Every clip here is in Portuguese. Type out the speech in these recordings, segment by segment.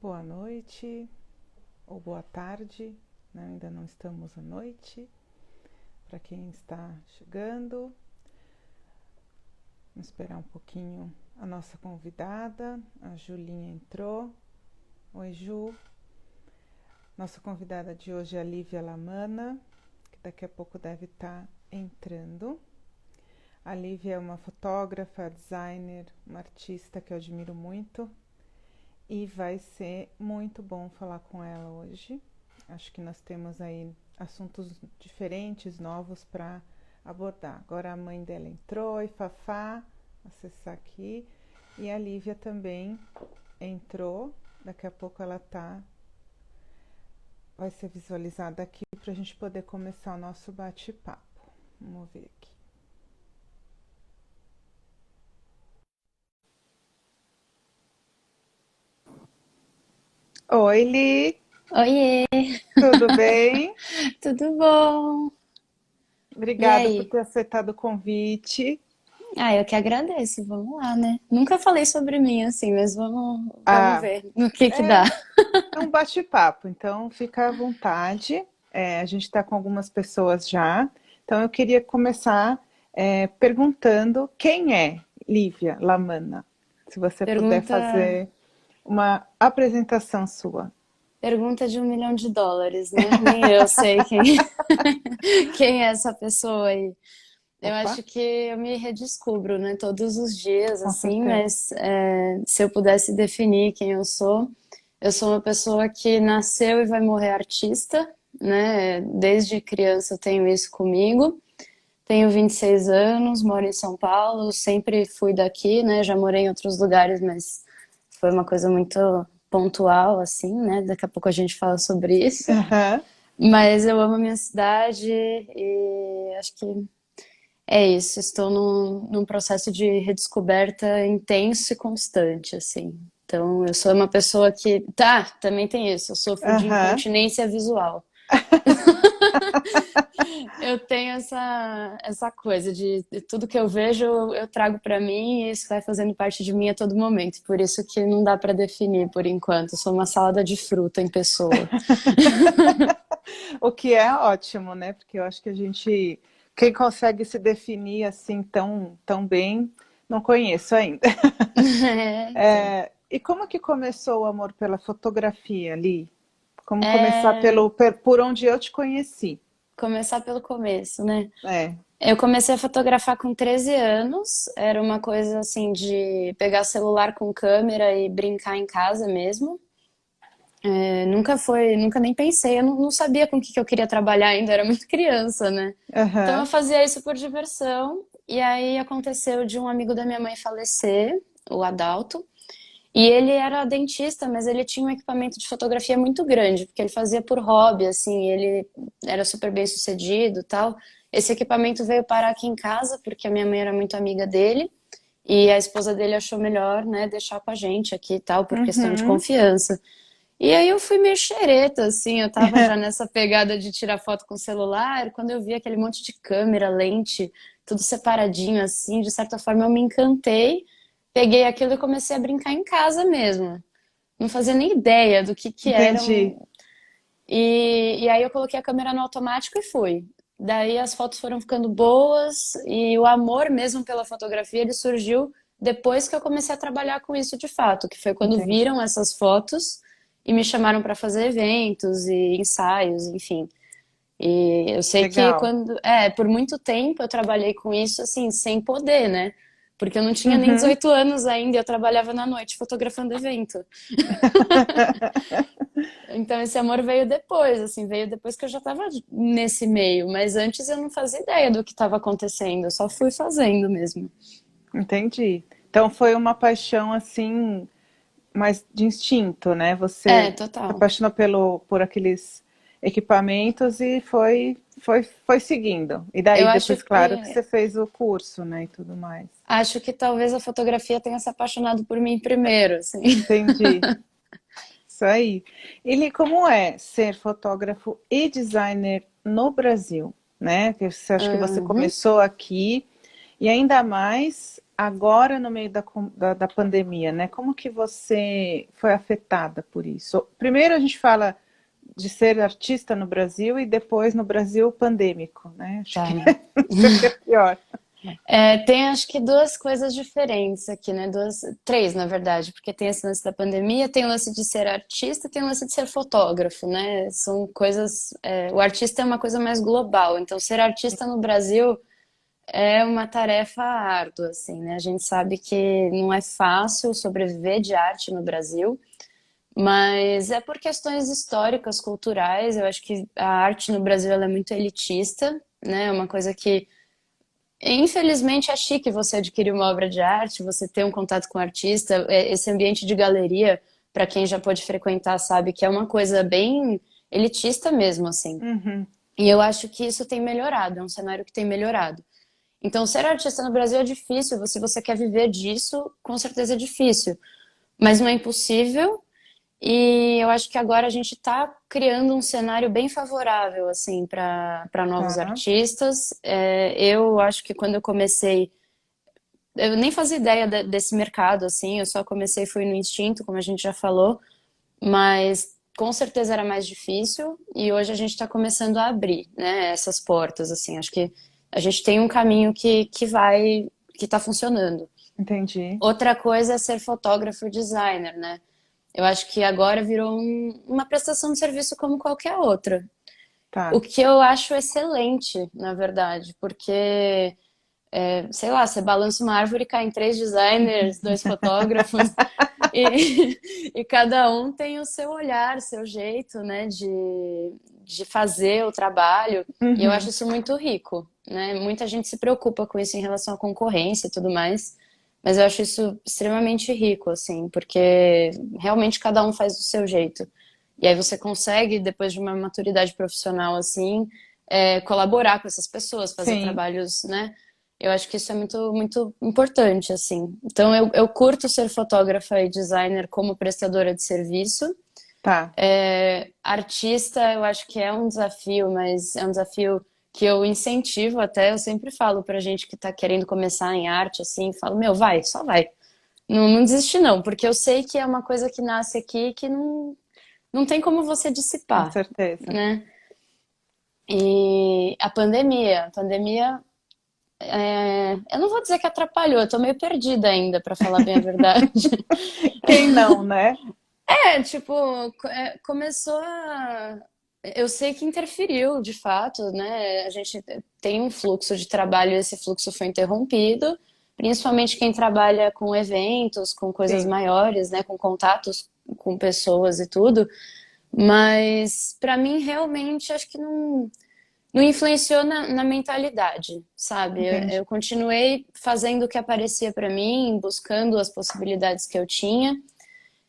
boa noite ou boa tarde, né? Ainda não estamos à noite. Para quem está chegando, vamos esperar um pouquinho a nossa convidada. A Julinha entrou. Oi, Ju. Nossa convidada de hoje é a Lívia Lamana, que daqui a pouco deve estar entrando. A Lívia é uma fotógrafa, designer, uma artista que eu admiro muito. E vai ser muito bom falar com ela hoje. Acho que nós temos aí assuntos diferentes, novos para abordar. Agora a mãe dela entrou, e Fafá, acessar aqui. E a Lívia também entrou. Daqui a pouco ela vai ser visualizada aqui para a gente poder começar o nosso bate-papo. Vamos ver aqui. Oi, Li, Oiê, tudo bem? tudo bom? E Obrigada por aí? ter aceitado o convite. Eu que agradeço, vamos lá, né? Nunca falei sobre mim assim, mas vamos Ah, ver no que dá. é, é um bate-papo, então fica à vontade. A gente está com algumas pessoas já, então eu queria começar perguntando quem é Lívia Lamana. Se você puder Pergunta, fazer uma apresentação sua. pergunta de US$ 1 milhão, né? Nem eu sei quem é essa pessoa aí. Eu Opa, acho que eu me redescubro, né? Todos os dias, com assim, certeza. mas se eu pudesse definir quem eu sou uma pessoa que nasceu e vai morrer artista, né? Desde criança eu tenho isso comigo. Tenho 26 anos, moro em São Paulo, sempre fui daqui, né? Já morei em outros lugares, mas foi uma coisa muito pontual, assim, né? Daqui a pouco a gente fala sobre isso. Aham, Mas eu amo a minha cidade e acho que é isso. Estou num processo de redescoberta intenso e constante, assim. Então, eu sou uma pessoa que. Tá, também tem isso. Eu sofro de aham. incontinência visual. Eu tenho essa coisa de tudo que eu vejo eu trago pra mim e isso vai fazendo parte de mim a todo momento. Por isso que não dá pra definir por enquanto. Eu sou uma salada de fruta em pessoa. O que é ótimo, né? Porque eu acho que quem consegue se definir assim tão bem, não conheço ainda. É, então. E como que começou o amor pela fotografia ali? Como começar É, por onde eu te conheci? começar pelo começo, né? É, Eu comecei a fotografar com 13 anos. Era uma coisa assim de pegar celular com câmera e brincar em casa mesmo. Nunca nem pensei, eu não sabia com o que eu queria trabalhar ainda, era muito criança, né? Então eu aham, fazia isso por diversão, e aí aconteceu de um amigo da minha mãe falecer, o Adalto, e ele era dentista, mas ele tinha um equipamento de fotografia muito grande, porque ele fazia por hobby, assim, ele era super bem sucedido, e tal. Esse equipamento veio parar aqui em casa, porque a minha mãe era muito amiga dele, e a esposa dele achou melhor, né, deixar com a gente aqui e tal, por questão de uhum. confiança. E aí eu fui meio xereta, assim, eu tava já nessa pegada de tirar foto com o celular, quando eu vi aquele monte de câmera, lente, tudo separadinho, assim, de certa forma eu me encantei, peguei aquilo e comecei a brincar em casa mesmo. Não fazia nem ideia do que era. Entendi. E aí eu coloquei a câmera no automático e fui. Daí as fotos foram ficando boas e o amor mesmo pela fotografia ele surgiu depois que eu comecei a trabalhar com isso de fato, que foi quando Entendi. viram essas fotos e me chamaram para fazer eventos e ensaios, enfim. E eu sei que Legal. por muito tempo eu trabalhei com isso assim, sem poder, né? Porque eu não tinha nem Uhum. 18 anos ainda, e eu trabalhava na noite fotografando evento. Então esse amor veio depois, assim, veio depois que eu já estava nesse meio, mas antes eu não fazia ideia do que estava acontecendo, eu só fui fazendo mesmo. Entendi. Então foi uma paixão assim, mais de instinto, né? É, Você se total. apaixonou por aqueles equipamentos e foi seguindo. E Eu daí acho depois, claro, que que você fez o curso, né, e tudo mais. acho que talvez a fotografia tenha se apaixonado por mim primeiro, assim. Entendi. Isso aí. Ele, como é ser fotógrafo e designer no Brasil, né? Você acha que você Uhum. começou aqui e ainda mais agora no meio da pandemia, né? Como que você foi afetada por isso? Primeiro a gente fala de ser artista no Brasil e depois no Brasil pandêmico, né? Acho Tá. que isso que é pior. Tem acho que duas coisas diferentes aqui, né? Três, na verdade, porque tem esse lance da pandemia, tem o lance de ser artista, tem o lance de ser fotógrafo, né? São coisas. O artista é uma coisa mais global, então ser artista no Brasil é uma tarefa árdua, assim, né? A gente sabe que não é fácil sobreviver de arte no Brasil, mas é por questões históricas, culturais. Eu acho que a arte no Brasil ela é muito elitista, né? É uma coisa que infelizmente é chique você adquirir uma obra de arte, você ter um contato com o artista, esse ambiente de galeria, para quem já pôde frequentar, sabe que é uma coisa bem elitista mesmo, assim. Uhum, E eu acho que isso tem melhorado, é um cenário que tem melhorado. Então, ser artista no Brasil é difícil, se você quer viver disso, com certeza é difícil. Mas não é impossível, e eu acho que agora a gente está criando um cenário bem favorável assim para novos tá. artistas. Eu acho que quando eu comecei, eu nem fazia ideia desse mercado assim. Eu só comecei fui no instinto, como a gente já falou, mas com certeza era mais difícil. E hoje a gente está começando a abrir, né, essas portas assim. Acho que a gente tem um caminho que está funcionando. Entendi. Outra coisa é ser fotógrafo e designer, né? Eu acho que agora virou uma prestação de serviço como qualquer outra. O Tá. que eu acho excelente, na verdade, porque, sei lá, você balança uma árvore e caem três designers, dois fotógrafos, e cada um tem o seu olhar, seu jeito, né, de fazer o trabalho, e eu acho Uhum, isso muito rico, né? Muita gente se preocupa com isso em relação à concorrência e tudo mais, mas eu acho isso extremamente rico, assim, porque realmente cada um faz do seu jeito. E aí você consegue, depois de uma maturidade profissional assim, colaborar com essas pessoas, fazer sim, trabalhos, né? Eu acho que isso é muito, muito importante, assim. Então eu curto ser fotógrafa e designer como prestadora de serviço. tá. Artista, eu acho que é um desafio, mas é um desafio que eu incentivo até. Eu sempre falo pra gente que tá querendo começar em arte, assim, falo, meu, vai, só vai. Não desiste não, porque eu sei que é uma coisa que nasce aqui que não tem como você Com dissipar, certeza. né? E a pandemia, eu não vou dizer que atrapalhou, eu tô meio perdida ainda, pra falar bem a verdade. Quem não, né? Tipo, começou a. Eu sei que interferiu, de fato, né? A gente tem um fluxo de trabalho e esse fluxo foi interrompido, principalmente quem trabalha com eventos, com coisas Sim, maiores, né? Com contatos com pessoas e tudo. Mas, para mim, realmente, acho que não influenciou na mentalidade, sabe? Eu entendi. continuei fazendo o que aparecia para mim, buscando as possibilidades que eu tinha.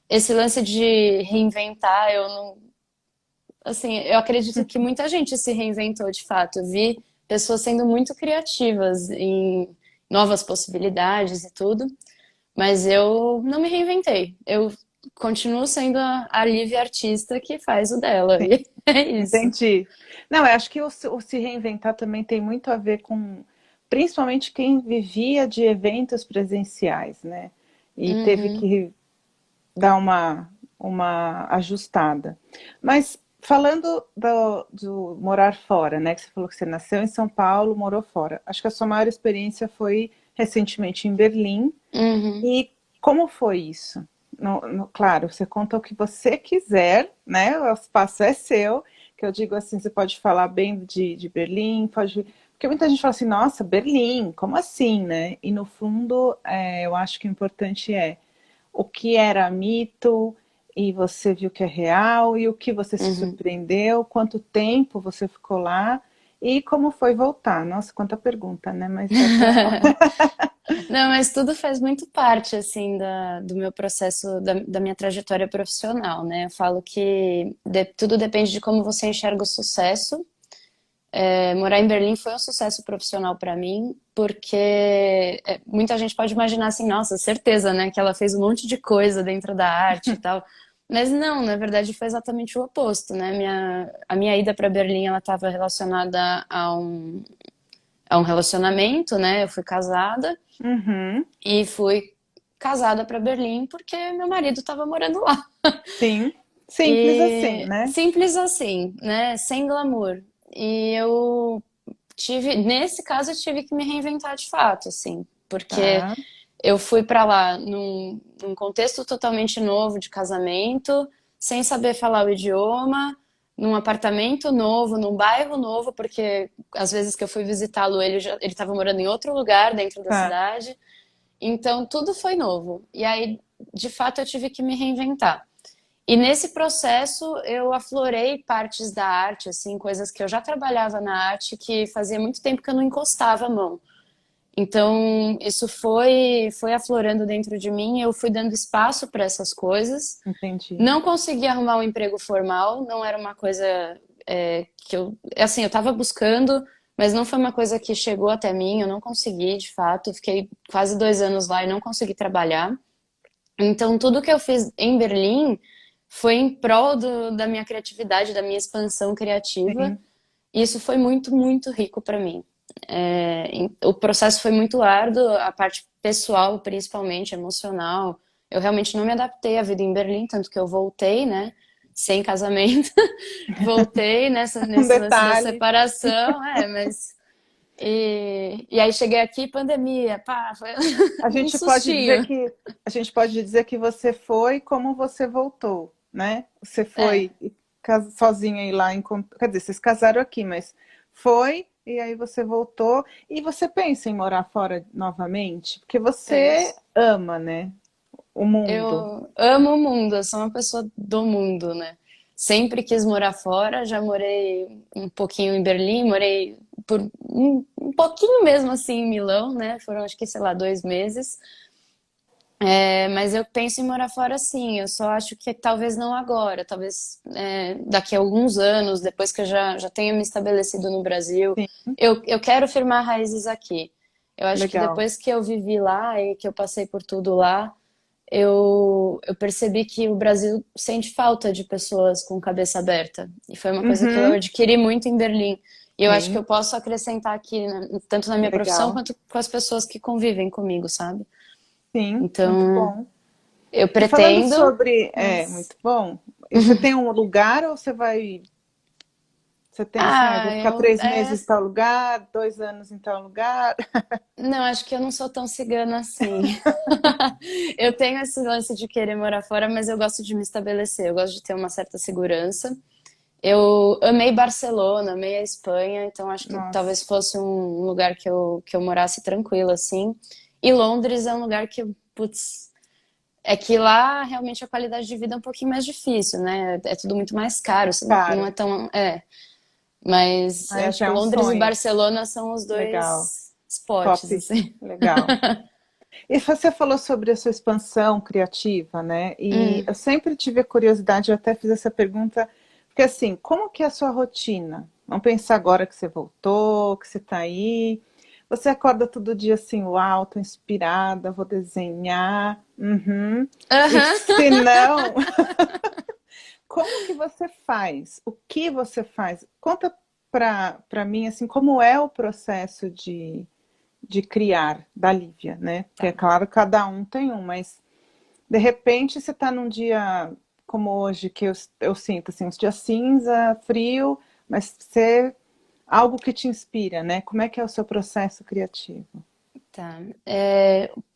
Esse lance de reinventar, eu não. Assim, eu acredito que muita gente se reinventou de fato. Eu vi pessoas sendo muito criativas em novas possibilidades e tudo, mas eu não me reinventei. Eu continuo sendo a Lívia artista que faz o dela. Sim, E é isso. entendi. Não, eu acho que o se reinventar também tem muito a ver com, principalmente quem vivia de eventos presenciais, né? E teve Uhum. que dar uma ajustada. Mas falando do morar fora, né? Que você falou que você nasceu em São Paulo, morou fora. Acho que a sua maior experiência foi recentemente em Berlim. Uhum. E como foi isso? Claro, você conta o que você quiser, né? O espaço é seu, que eu digo assim, você pode falar bem de Berlim, pode. Porque muita gente fala assim, nossa, Berlim, como assim, né? E no fundo, eu acho que o importante é o que era mito e você viu que é real, e o que você se Uhum. surpreendeu, quanto tempo você ficou lá e como foi voltar. Nossa, quanta pergunta, né? Mas dá para. Não, mas tudo faz muito parte, assim, do meu processo, da minha trajetória profissional, né? Eu falo que tudo depende de como você enxerga o sucesso. Morar em Berlim foi um sucesso profissional para mim, porque muita gente pode imaginar assim, nossa, certeza, né, que ela fez um monte de coisa dentro da arte e tal. Mas não, na verdade foi exatamente o oposto, né? A minha ida para Berlim, ela estava relacionada a um relacionamento, né? Eu fui casada Uhum. e fui casada para Berlim porque meu marido estava morando lá. Sim. Simples assim, E né? simples assim, né? Sem glamour. E eu nesse caso, eu tive que me reinventar de fato, assim, porque Tá, eu fui para lá num contexto totalmente novo de casamento, sem saber falar o idioma, num apartamento novo, num bairro novo, porque às vezes que eu fui visitá-lo, ele estava morando em outro lugar dentro da tá. cidade. Então tudo foi novo. E aí, de fato, eu tive que me reinventar. E nesse processo eu aflorei partes da arte, assim, coisas que eu já trabalhava na arte que fazia muito tempo que eu não encostava a mão. Então, isso foi aflorando dentro de mim, eu fui dando espaço para essas coisas. Entendi. Não consegui arrumar um emprego formal, não era uma coisa que eu. Assim, eu estava buscando, mas não foi uma coisa que chegou até mim, eu não consegui, de fato. Fiquei quase 2 anos lá e não consegui trabalhar. Então, tudo que eu fiz em Berlim foi em prol da minha criatividade, da minha expansão criativa. Sim. E isso foi muito, muito rico para mim. O processo foi muito árduo, a parte pessoal, principalmente, emocional. Eu realmente não me adaptei à vida em Berlim, tanto que eu voltei, né? Sem casamento. Voltei Um nesse lance da detalhe. separação, mas. E aí cheguei aqui, pandemia, pá, foi A um gente pode dizer sustinho. que a gente pode dizer que você foi como você voltou, né? Você É, foi sozinha e lá quer dizer, vocês casaram aqui, mas foi e aí você voltou e você pensa em morar fora novamente, porque você penso. ama, né? O mundo. Eu amo o mundo, eu sou uma pessoa do mundo, né? Sempre quis morar fora, já morei um pouquinho em Berlim, morei por um pouquinho mesmo assim em Milão, né? Foram acho que, sei lá, 2 meses. Mas eu penso em morar fora sim, eu só acho que talvez não agora, talvez daqui a alguns anos, depois que eu já tenha me estabelecido no Brasil. Sim, Eu quero firmar raízes aqui. Eu acho que legal. depois que eu vivi lá e que eu passei por tudo lá, eu percebi que o Brasil sente falta de pessoas com cabeça aberta. E foi uma coisa que eu Uhum, adquiri muito em Berlim. E eu acho que sim, eu posso acrescentar aqui, né, tanto na minha profissão legal. quanto com as pessoas que convivem comigo, sabe? Sim, muito Então, bom. eu E falando pretendo, sobre, mas. muito bom. E você tem um lugar ou você vai. Você tem assim, ah, eu vou Ah, ficar 3 meses em tal lugar, 2 anos em tal lugar. não, acho que eu não sou tão cigana assim. Eu tenho esse lance de querer morar fora, mas eu gosto de me estabelecer, eu gosto de ter uma certa segurança. Eu amei Barcelona, amei a Espanha, então acho que talvez Nossa, fosse um lugar que eu morasse tranquila, assim. E Londres é um lugar que, putz, é que lá realmente a qualidade de vida é um pouquinho mais difícil, né? É tudo muito mais caro, não é caro. tão. Mas eu Aí acho já que é um Londres e sonho. Barcelona são os Legal. dois spots, Top. assim. Legal. E você falou sobre a sua expansão criativa, né? E Hum. eu sempre tive a curiosidade, eu até fiz essa pergunta, porque assim, como que é a sua rotina? Vamos pensar agora que você voltou, que você está aí. Você acorda todo dia assim, uau, tô inspirada, vou desenhar. Uhum. E Aham. se não, como que você faz? O que você faz? Conta para mim assim, como é o processo de criar da Lívia, né? Porque é Tá. claro, cada um tem um, mas de repente você está num dia como hoje, que eu sinto assim, uns dias cinza, frio, mas você algo que te inspira, né? Como é que é o seu processo criativo? Tá.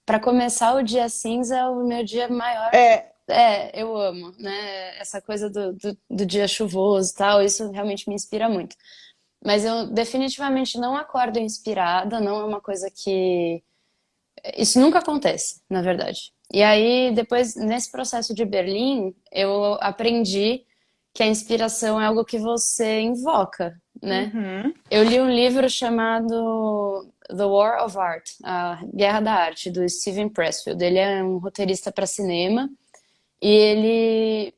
Para começar o dia cinza, é o meu dia maior. É, Eu amo, né? Essa coisa do dia chuvoso e tal, isso realmente me inspira muito. Mas eu definitivamente não acordo inspirada, não é uma coisa que. Isso nunca acontece, na verdade. E aí, depois, nesse processo de Berlim, eu aprendi que a inspiração é algo que você invoca, né? uhum, Eu li um livro chamado The War of Art, A Guerra da Arte, do Steven Pressfield. Ele é um roteirista para cinema e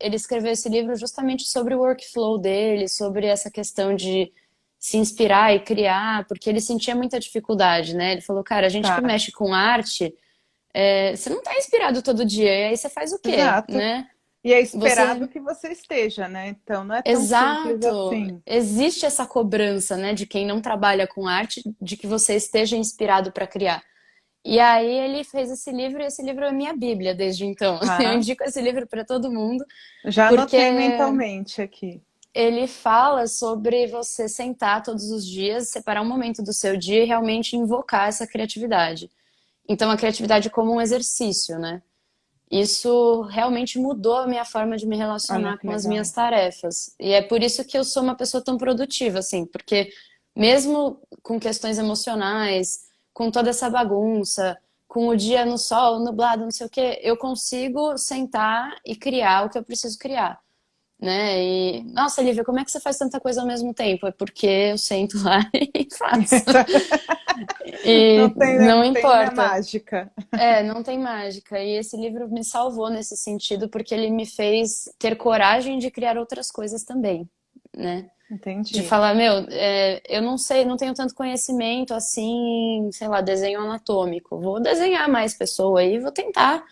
ele escreveu esse livro justamente sobre o workflow dele, sobre essa questão de se inspirar e criar, porque ele sentia muita dificuldade, né? Ele falou, cara, a gente que tá, mexe com arte, você não tá inspirado todo dia, e aí você faz o quê, exato. né? E é esperado Você que você esteja, né? Então não é tão simples Exato. assim. Existe essa cobrança, né, de quem não trabalha com arte, de que você esteja inspirado para criar. E aí ele fez esse livro, e esse livro é minha bíblia desde então. Eu Tá? indico esse livro para todo mundo, Já porque anotei mentalmente aqui. ele fala sobre você sentar todos os dias, separar um momento do seu dia e realmente invocar essa criatividade. Então, a criatividade como um exercício, né? Isso realmente mudou a minha forma de me Olha relacionar que com as legal. minhas tarefas. E é por isso que eu sou uma pessoa tão produtiva, assim, porque mesmo com questões emocionais, com toda essa bagunça, com o dia no sol, nublado, não sei o quê, eu consigo sentar e criar o que eu preciso criar, né? E, nossa, Lívia, como é que você faz tanta coisa ao mesmo tempo? É porque eu sento lá e faço. E não Não tem, né, importa. mágica. É, não tem mágica. E esse livro me salvou nesse sentido, porque ele me fez ter coragem de criar outras coisas também, né? De Entendi. falar, meu, eu não sei, não tenho tanto conhecimento assim, sei lá, desenho anatômico. Vou desenhar mais pessoa aí, vou tentar.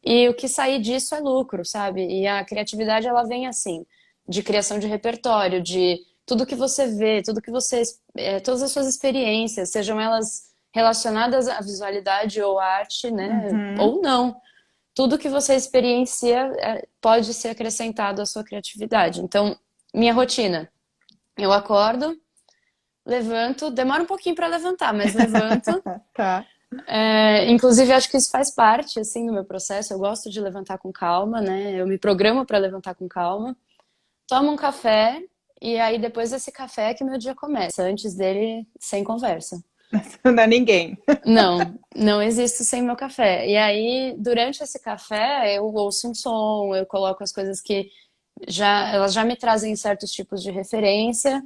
E o que sair disso é lucro, sabe? E a criatividade, ela vem assim, de criação de repertório, de tudo que você vê, tudo que você, todas as suas experiências, sejam elas relacionadas à visualidade ou à arte, né? Uhum. Ou não. Tudo que você experiencia pode ser acrescentado à sua criatividade. Então, minha rotina. Eu acordo, levanto, demora um pouquinho para levantar, mas levanto. Tá. Inclusive, acho que isso faz parte, assim, do meu processo. Eu gosto de levantar com calma, né? Eu me programo para levantar com calma. Tomo um café e aí depois desse café é que meu dia começa. Antes dele, sem conversa. Não dá ninguém. Não, não existo sem meu café. E aí, durante esse café, eu ouço um som, eu coloco as coisas que elas já me trazem certos tipos de referência.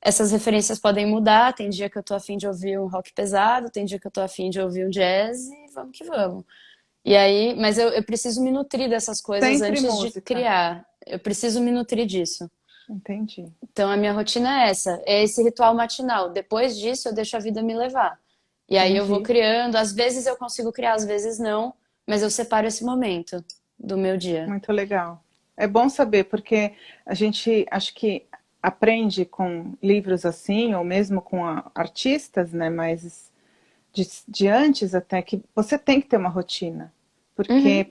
Essas referências podem mudar. Tem dia que eu tô afim de ouvir um rock pesado, tem dia que eu tô afim de ouvir um jazz e vamos que vamos. E aí, mas eu preciso me nutrir dessas coisas Sempre antes de música. criar. Eu preciso me nutrir disso. Entendi. Então a minha rotina é essa, é esse ritual matinal. Depois disso eu deixo a vida me levar. E aí eu vou Entendi. criando, às vezes eu consigo criar, às vezes não, mas eu separo esse momento do meu dia. Muito legal. É bom saber, porque a gente acho que aprende com livros assim, ou mesmo com artistas, né, mas de antes até, que você tem que ter uma rotina. Porque Uhum.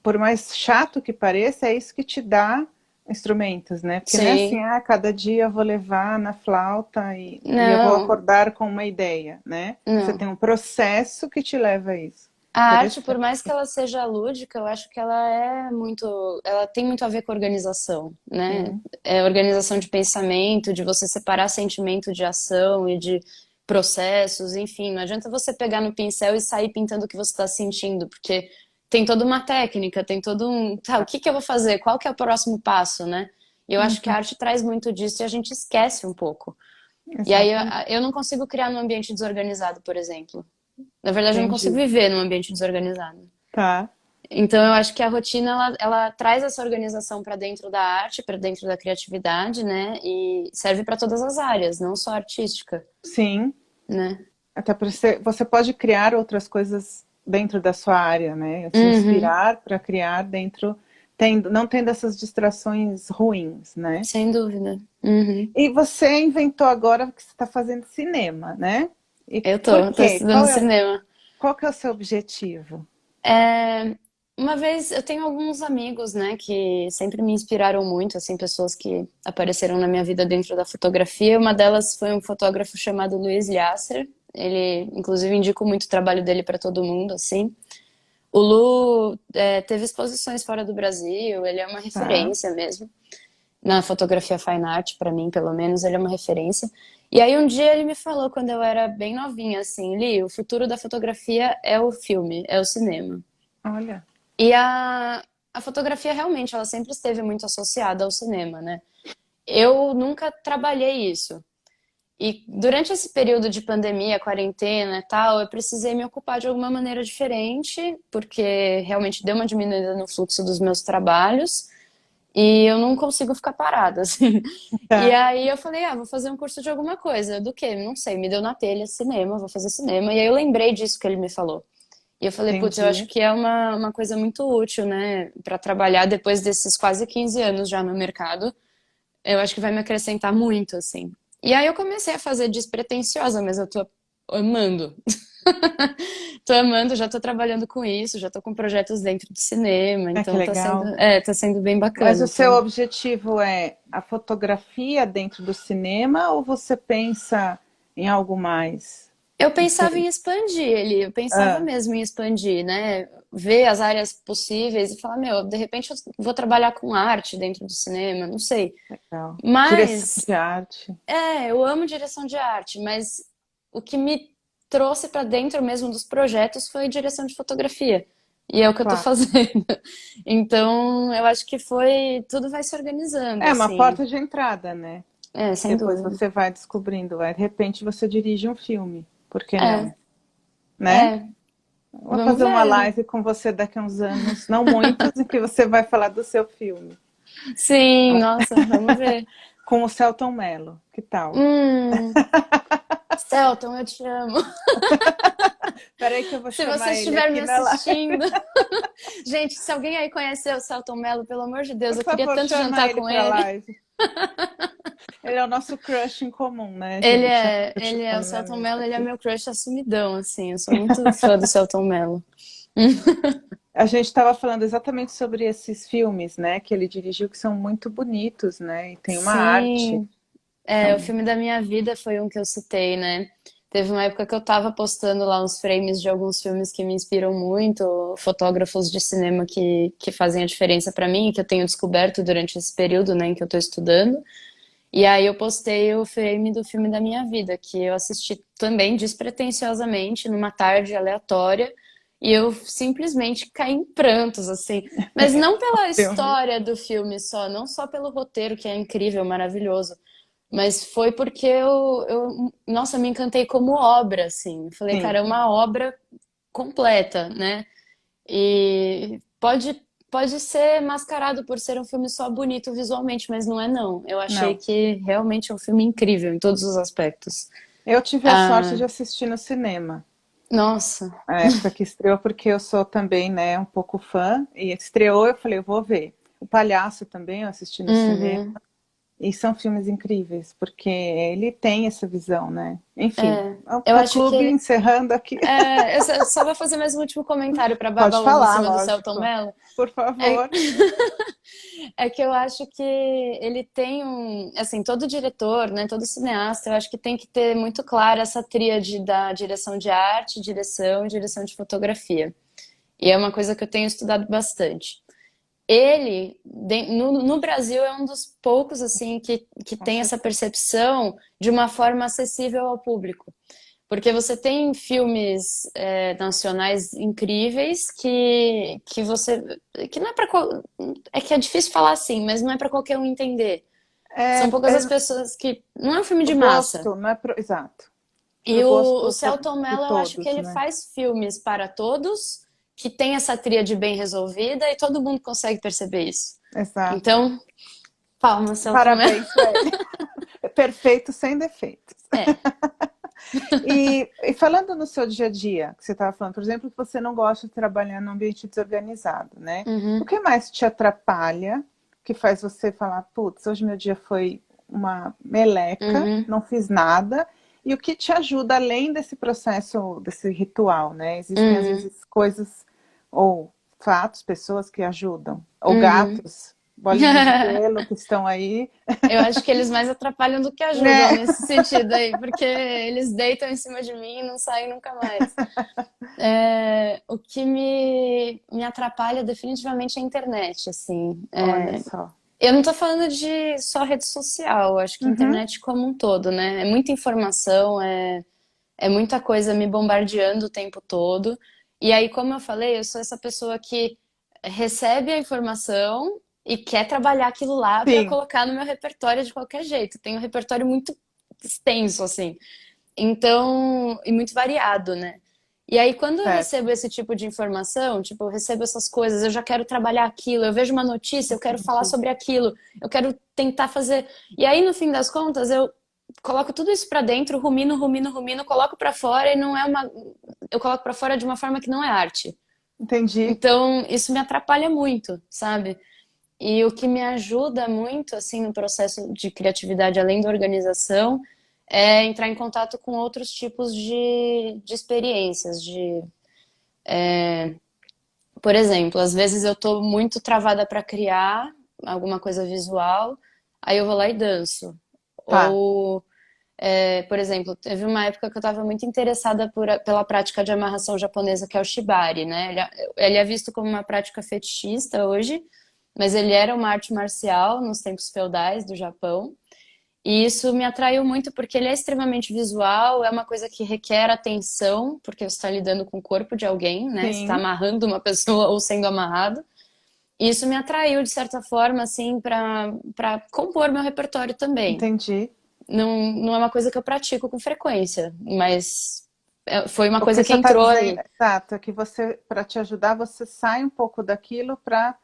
por mais chato que pareça, é isso que te dá instrumentos, né? Porque não é assim, Sim. cada dia eu vou levar na flauta e eu vou Não, acordar com uma ideia, né? Você tem não. um processo que te leva a isso. A arte, por Interessante. mais que ela seja lúdica, eu acho que ela tem muito a ver com organização, né? Sim, É organização de pensamento, de você separar sentimento de ação e de processos, enfim. Não adianta você pegar no pincel e sair pintando o que você está sentindo, porque tem toda uma técnica, tem todo um, tá, o que que eu vou fazer? Qual que é o próximo passo, né? E eu acho que a uhum, arte traz muito disso e a gente esquece um pouco. E aí exatamente. eu não consigo criar num ambiente desorganizado, por exemplo. Na verdade, eu não consigo Entendi. viver num ambiente desorganizado. Tá, Então, eu acho que a rotina ela traz essa organização para dentro da arte, para dentro da criatividade, né? E serve para todas as áreas, não só artística, sim. né? Até para você pode criar outras coisas dentro da sua área, né? Se Uhum, inspirar para criar dentro, não tendo essas distrações ruins, né? sem dúvida. Uhum. E você inventou agora que você está fazendo cinema, né? E Eu por tô quê? estudando cinema. Qual que é o seu objetivo? É, uma vez eu tenho alguns amigos, né, que sempre me inspiraram muito, assim, pessoas que apareceram na minha vida dentro da fotografia. Uma delas foi um fotógrafo chamado Luiz Lasser. Ele, inclusive, indico muito o trabalho dele para todo mundo, assim. O Lu teve exposições fora do Brasil, ele é uma Tá, referência mesmo. Na fotografia fine art, para mim, pelo menos, ele é uma referência. E aí um dia ele me falou, quando eu era bem novinha, assim, Li, o futuro da fotografia é o filme, é o cinema. olha, E a fotografia realmente, ela sempre esteve muito associada ao cinema, né? Eu nunca trabalhei isso. E durante esse período de pandemia, quarentena e tal, eu precisei me ocupar de alguma maneira diferente, porque realmente deu uma diminuída no fluxo dos meus trabalhos e eu não consigo ficar parada, assim. E tá, aí eu falei, vou fazer um curso de alguma coisa. Do quê? Não sei, me deu na telha cinema, vou fazer cinema. E aí eu lembrei disso que ele me falou. E eu falei, putz, eu acho entendi. que é uma coisa muito útil, né, para trabalhar depois desses quase 15 anos já no mercado. Eu acho que vai me acrescentar muito, assim. E aí eu comecei a fazer despretensiosa, mas eu tô amando. Tô amando, já tô trabalhando com isso, já tô com projetos dentro do cinema, É que então legal. tá sendo bem Mas o bacana. seu objetivo é a fotografia dentro do cinema ou você pensa em algo mais Eu pensava em diferente? expandir ele, eu pensava Ah, mesmo em expandir, né? Ver as áreas possíveis e falar, meu, de repente eu vou trabalhar com arte dentro do cinema, não sei. legal. Direção Mas, de arte. eu amo direção de arte, mas o que me trouxe para dentro mesmo dos projetos foi direção de fotografia. E é o que eu tô Claro. fazendo. Então, eu acho que tudo vai se organizando, É uma assim. porta de entrada, né? É, sem Depois dúvida. você vai descobrindo. Aí, de repente você dirige um filme. Por que É, não? Né? é, Vou vamos fazer uma ver. live com você daqui a uns anos, não muitos, em que você vai falar do seu filme. Sim, nossa, vamos ver. Com o Selton Mello. Que tal? Hum, Celton, eu te amo. Peraí que eu vou Se você chamar ele estiver me aqui na live. assistindo. Gente, se alguém aí conheceu o Celton Mello, pelo amor de Deus, Por eu queria favor, tanto chama jantar ele com pra ele. live. Ele é o nosso crush em comum, né, gente? Eu te O falando Celton mesmo Mello, ele é aqui. meu crush assumidão, assim. Eu sou muito fã do Celton Mello. A gente estava falando exatamente sobre esses filmes, né, que ele dirigiu, que são muito bonitos, né, e tem uma arte. Sim, o São... filme da minha vida foi um que eu citei, né? Teve uma época que eu tava postando lá uns frames de alguns filmes que me inspiram muito, fotógrafos de cinema que fazem a diferença pra mim, que eu tenho descoberto durante esse período, né, em que eu tô estudando. E aí eu postei o frame do filme da minha vida, que eu assisti também despretensiosamente numa tarde aleatória, e eu simplesmente caí em prantos, assim. Mas não pela Filme. história do filme só, não só pelo roteiro, que é incrível, maravilhoso, mas foi porque nossa, me encantei como obra, assim. Eu falei, cara, Sim, é uma obra completa, né? E pode ser mascarado por ser um filme só bonito visualmente, mas não é não. Eu achei não. que realmente é um filme incrível em todos os aspectos. Eu tive a sorte Ah, de assistir no cinema, nossa. a época que estreou, porque eu sou também, né, um pouco fã, e estreou, eu falei, eu vou ver. O Palhaço também eu assisti no cinema. Uhum. E são filmes incríveis, porque ele tem essa visão, né? Enfim, É. o Eu acho que fã-clube ele. encerrando aqui. Eu só vou fazer mais um último comentário para Pode Babalando em falar, cima do Celton lógico. Mello. Por É, favor. é que eu acho que ele tem assim, todo diretor, né, todo cineasta, eu acho que tem que ter muito clara essa tríade da direção de arte, direção e direção de fotografia. E é uma coisa que eu tenho estudado bastante. Ele, no Brasil, é um dos poucos, assim, que Com tem essa certeza. percepção de uma forma acessível ao público. Porque você tem filmes nacionais incríveis que você. Que não é para. É que é difícil falar assim, mas não é para qualquer um entender. É, São poucas as é pessoas que. Não é um filme o de massa. gosto, não é pro... Exato. E Pro o gosto Selton de Mello, eu acho que todos, ele né? faz filmes para todos, que tem essa tríade bem resolvida e todo mundo consegue perceber isso. Exato. Então, palmas, Selton Mello. Parabéns para ele. É perfeito, sem defeitos. É. E falando no seu dia a dia, que você estava falando, por exemplo, que você não gosta de trabalhar num ambiente desorganizado, né? O Uhum, que mais te atrapalha, que faz você falar, putz, hoje meu dia foi uma meleca, uhum, não fiz nada, e o que te ajuda além desse processo, desse ritual, né? Existem às uhum, vezes coisas ou fatos, pessoas que ajudam, ou uhum. gatos, bolinhas de pelo que estão aí, Eu acho que eles mais atrapalham do que ajudam né? nesse sentido aí, porque eles deitam em cima de mim e não saem nunca mais. O que me atrapalha definitivamente é a internet, assim. Olha só. Eu não tô falando de só rede social, eu acho que a Uhum, internet como um todo, né? É muita informação, é muita coisa me bombardeando o tempo todo. E aí, como eu falei, eu sou essa pessoa que recebe a informação e quer trabalhar aquilo lá para sim, colocar no meu repertório de qualquer jeito. Tenho um repertório muito extenso, assim. Então, e muito variado, né? E aí, quando eu recebo certo. esse tipo de informação, tipo, eu recebo essas coisas, eu já quero trabalhar aquilo, eu vejo uma notícia, eu quero falar Entendi. sobre aquilo, eu quero tentar fazer. E aí, no fim das contas, eu coloco tudo isso pra dentro, rumino, rumino, rumino, coloco pra fora e não é uma. eu coloco pra fora de uma forma que não é arte. Entendi. Então, isso me atrapalha muito, sabe? E o que me ajuda muito, assim, no processo de criatividade, além da organização, é entrar em contato com outros tipos de experiências, por exemplo, às vezes eu tô muito travada para criar alguma coisa visual, aí eu vou lá e danço. Tá. Ou, por exemplo, teve uma época que eu estava muito interessada pela prática de amarração japonesa, que é o shibari, né? Ele é visto como uma prática fetichista hoje, mas ele era uma arte marcial nos tempos feudais do Japão. E isso me atraiu muito porque ele é extremamente visual, é uma coisa que requer atenção, porque você está lidando com o corpo de alguém, né? Você está Sim, amarrando uma pessoa ou sendo amarrado. E isso me atraiu, de certa forma, assim, para compor meu repertório também. entendi. Não, não é uma coisa que eu pratico com frequência, mas foi uma O que coisa que você está entrou dizendo, ali. exato, é que você, para te ajudar, você sai um pouco daquilo para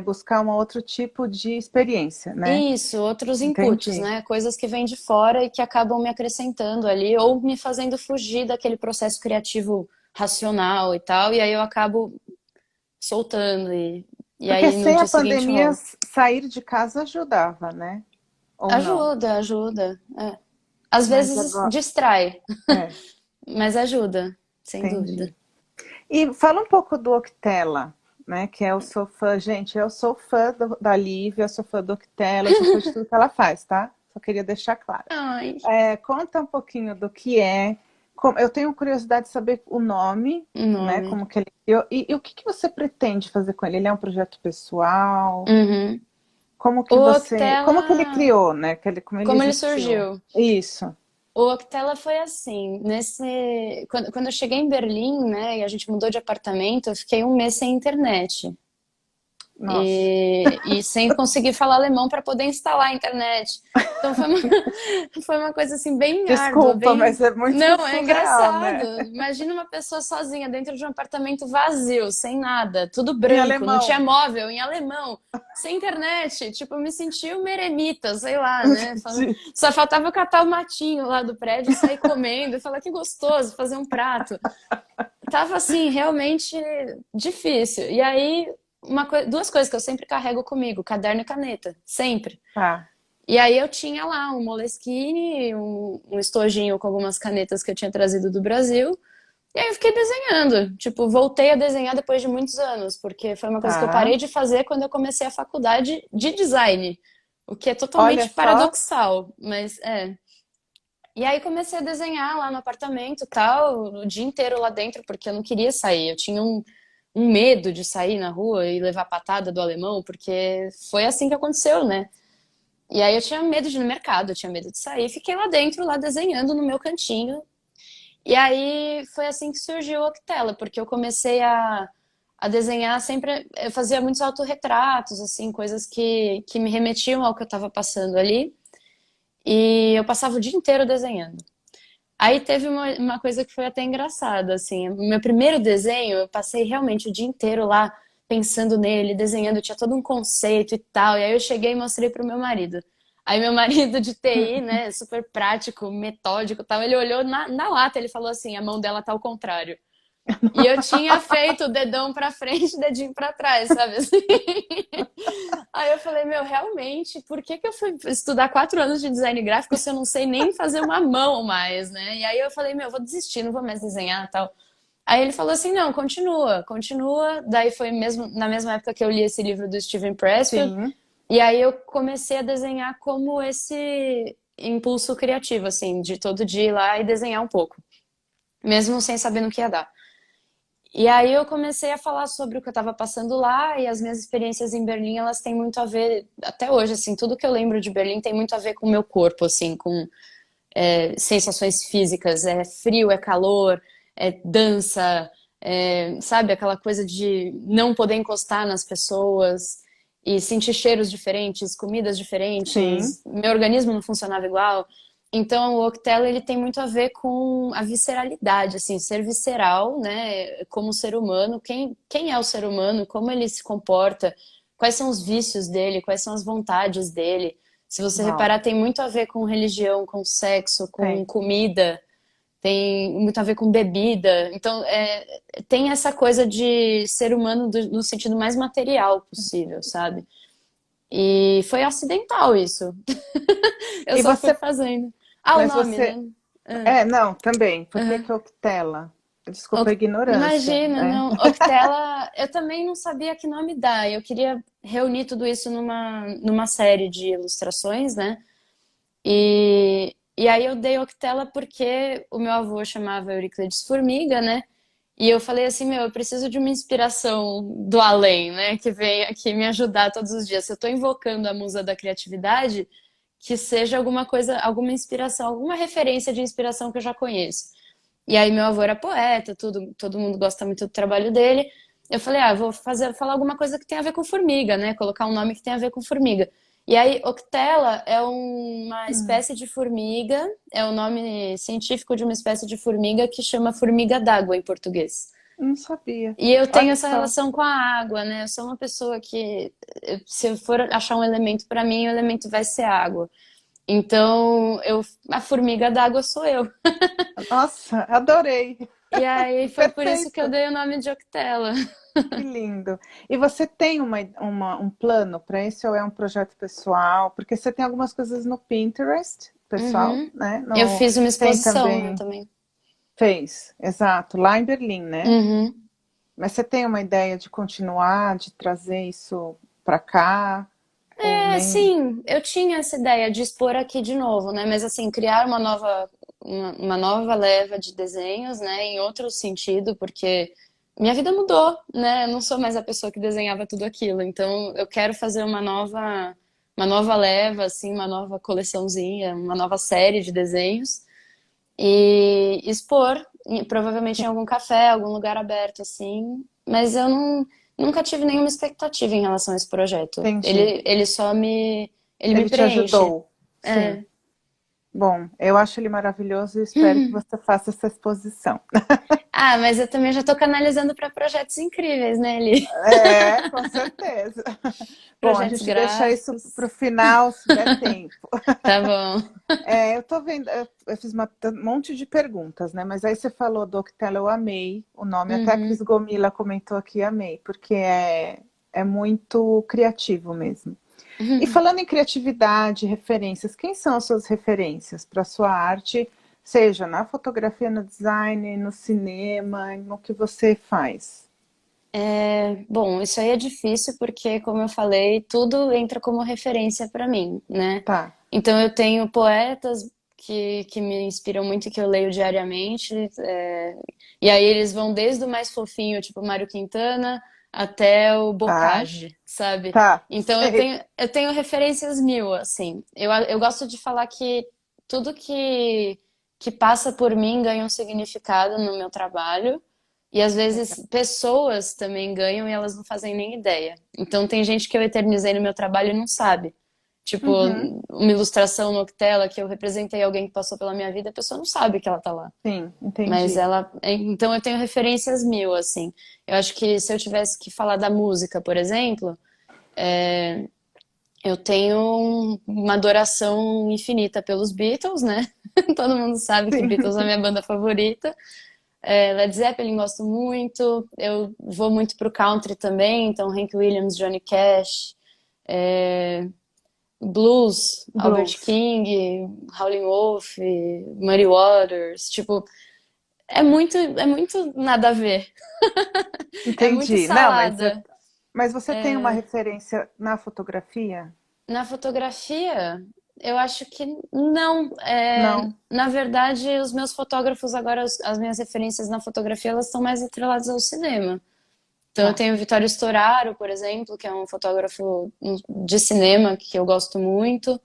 buscar um outro tipo de experiência, né? Isso, outros inputs, Entendi. né? Coisas que vêm de fora e que acabam me acrescentando ali, ou me fazendo fugir daquele processo criativo racional e tal, e aí eu acabo soltando, e Porque aí no sem a dia seguinte pandemia, volto. sair de casa ajudava, né? Ou não? Ajuda, ajuda. É. Às Mas vezes agora, distrai, é, mas ajuda, sem dúvida. entendi. E fala um pouco do Octella, né? Que eu sou fã, gente, eu sou fã da Lívia, eu sou fã do Octella, eu sou fã de tudo que ela faz, tá? Só queria deixar claro. Ai, Conta um pouquinho do que é. Eu tenho curiosidade de saber o nome, o né? nome. Como que ele criou. E o que que você pretende fazer com ele? Ele é um projeto pessoal? Uhum. Como O que você. Como que ele Octella, criou, né? Como ele como ele existiu? surgiu? Isso. O Octella foi assim, quando eu cheguei em Berlim, né, e a gente mudou de apartamento, eu fiquei um mês sem internet. Nossa. E sem conseguir falar alemão para poder instalar a internet. Então foi uma coisa assim bem árdua, Desculpa, bem. mas é muito Não, é surreal, engraçado. né? Imagina uma pessoa sozinha dentro de um apartamento vazio, sem nada, tudo Em branco, não tinha alemão. móvel, em alemão, sem internet. Tipo, eu me senti uma eremita, sei lá, né? Só faltava eu catar o matinho lá do prédio, sair comendo e falar que gostoso, fazer um prato. Tava assim, realmente difícil. E aí, duas coisas que eu sempre carrego comigo, caderno e caneta, sempre. Tá. E aí eu tinha lá um Moleskine, um estojinho com algumas canetas que eu tinha trazido do Brasil. E aí eu fiquei desenhando. Tipo, voltei a desenhar depois de muitos anos, porque foi uma coisa que eu Tá. parei de fazer quando eu comecei a faculdade de design. O que é Olha totalmente só. paradoxal, mas é. E aí comecei a desenhar lá no apartamento e tal, o dia inteiro lá dentro, porque eu não queria sair. Eu tinha um medo de sair na rua e levar patada do alemão, porque foi assim que aconteceu, né? E aí eu tinha medo de ir no mercado, eu tinha medo de sair, fiquei lá dentro, lá desenhando no meu cantinho. E aí foi assim que surgiu o Octella, porque eu comecei a desenhar sempre, eu fazia muitos autorretratos, assim, coisas que me remetiam ao que eu estava passando ali. E eu passava o dia inteiro desenhando. Aí teve uma coisa que foi até engraçada, assim. O meu primeiro desenho, eu passei realmente o dia inteiro lá pensando nele, desenhando, eu tinha todo um conceito e tal. E aí eu cheguei e mostrei pro meu marido. Aí meu marido de TI, né, super prático, metódico e tal, ele olhou na lata, ele falou assim, a mão dela tá ao contrário. E eu tinha feito o dedão pra frente, o dedinho pra trás, sabe assim? Aí eu falei, meu, realmente, por que que eu fui estudar 4 anos de design gráfico se eu não sei nem fazer uma mão mais, né? E aí eu falei, meu, eu vou desistir, não vou mais desenhar e tal. Aí ele falou assim, não, continua, continua. Daí foi mesmo na mesma época que eu li esse livro do Steven Pressfield. Sim. E aí eu comecei a desenhar como esse impulso criativo, assim, de todo dia ir lá e desenhar um pouco, mesmo sem saber no que ia dar. E aí eu comecei a falar sobre o que eu estava passando lá e as minhas experiências em Berlim, elas têm muito a ver, até hoje, assim, tudo que eu lembro de Berlim tem muito a ver com o meu corpo, assim, com sensações físicas, é frio, é calor, é dança, sabe, aquela coisa de não poder encostar nas pessoas e sentir cheiros diferentes, comidas Sim. diferentes, meu organismo não funcionava igual. Então, o Octelo, ele tem muito a ver com a visceralidade, assim, ser visceral, né, como ser humano, quem é o ser humano, como ele se comporta, quais são os vícios dele, quais são as vontades dele. Se você Uau. reparar, tem muito a ver com religião, com sexo, com Tem. comida. tem muito a ver com bebida. Então, tem essa coisa de ser humano no sentido mais material possível, sabe? E foi acidental isso. Eu E só fui você, fazendo. Ah, o mas nome, você, né? Ah, não, também. Por que aham. que Octela? Desculpa a ignorância, Imagina, né? não. Octela, eu também não sabia que nome dar. Eu queria reunir tudo isso numa série de ilustrações, né? E aí eu dei Octela porque o meu avô chamava Euríclides Formiga, né? E eu falei assim, meu, eu preciso de uma inspiração do além, né? Que venha aqui me ajudar todos os dias. Se eu tô invocando a musa da criatividade, que seja alguma coisa, alguma inspiração, alguma referência de inspiração que eu já conheço. E aí meu avô era poeta, tudo, todo mundo gosta muito do trabalho dele. Eu falei, vou falar alguma coisa que tem a ver com formiga, né? Colocar um nome que tem a ver com formiga. E aí, Octela é uma Hum, espécie de formiga, é o nome científico de uma espécie de formiga que chama formiga d'água em português. não sabia. E eu tenho Olha essa só. relação com a água, né? Eu sou uma pessoa que, se eu for achar um elemento para mim, o elemento vai ser água. Então, a formiga d'água sou eu. Nossa, adorei. E aí foi por isso que eu Perfeito. dei o nome de Octela. Que lindo. E você tem um plano para esse ou é um projeto pessoal? Porque você tem algumas coisas no Pinterest, pessoal, Uhum. né? Eu No, fiz uma tem exposição, né, também, também. fez, exato, lá em Berlim, né? Uhum. Mas você tem uma ideia de continuar, de trazer isso para cá? Ou É, nem? sim, eu tinha essa ideia de expor aqui de novo, né? Mas assim, criar uma nova leva de desenhos, né? Em outro sentido, porque minha vida mudou, né? Eu não sou mais a pessoa que desenhava tudo aquilo. Então, eu quero fazer uma nova leva, assim, uma nova coleçãozinha, uma nova série de desenhos e expor, provavelmente em algum café, algum lugar aberto, assim. Mas eu nunca tive nenhuma expectativa em relação a esse projeto. Entendi. Ele me Ele te preenche. ajudou? Sim. É. Bom, eu acho ele maravilhoso e espero que você faça essa exposição. Ah, mas eu também já tô canalizando para projetos incríveis, né, Eli? É, com certeza. Bom, a Projetos gente deixa isso para gráficos. o final, se der tempo. Tá bom. Eu tô vendo, eu fiz um monte de perguntas, né? Mas aí você falou do Octelo, eu amei o nome. Até a Cris Uhum. Gomila comentou aqui, amei, porque é muito criativo mesmo. E falando em criatividade, referências, quem são as suas referências para a sua arte, seja na fotografia, no design, no cinema, no que você faz? Bom, isso aí é difícil porque, como eu falei, tudo entra como referência para mim, né? Tá, Então eu tenho poetas que me inspiram muito e que eu leio diariamente, e aí eles vão desde o mais fofinho, tipo Mário Quintana, até o tá, Bocage, sabe? tá, Então sei. eu tenho referências mil, assim. Eu gosto de falar que tudo que passa por mim ganha um significado no meu trabalho. E às vezes pessoas também ganham e elas não fazem nem ideia. Então tem gente que eu eternizei no meu trabalho e não sabe. Tipo, Uhum, uma ilustração no Octela que eu representei alguém que passou pela minha vida, a pessoa não sabe que ela tá lá. sim, Mas entendi. ela. Então eu tenho referências mil, assim. Eu acho que se eu tivesse que falar da música, por exemplo, eu tenho uma adoração infinita pelos Beatles, né? Todo mundo sabe que Sim, Beatles é a minha banda favorita. Led Zeppelin gosto muito. Eu vou muito pro country também, então Hank Williams, Johnny Cash, blues, Albert blues. King, Howlin' Wolf, Muddy Waters, tipo, é muito nada a ver. É muito Entendi. Não, salada. mas você tem uma referência na fotografia? Na fotografia, eu acho que não. Não. Na verdade, os meus fotógrafos agora, as minhas referências na fotografia, elas estão mais atreladas ao cinema. Então eu Tá. tenho o Vittorio Storaro, por exemplo, que é um fotógrafo de cinema que eu gosto muito,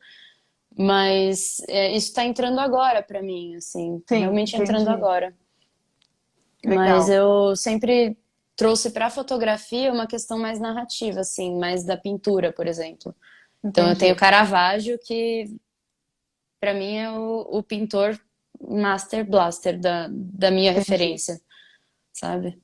mas isso está entrando agora para mim, assim, tá Sim, realmente entrando entendi. agora. Mas Legal. eu sempre trouxe para a fotografia uma questão mais narrativa, assim, mais da pintura, por exemplo. Então eu tenho Entendi. Caravaggio, que para mim é o pintor Master Blaster da minha Entendi. referência, sabe?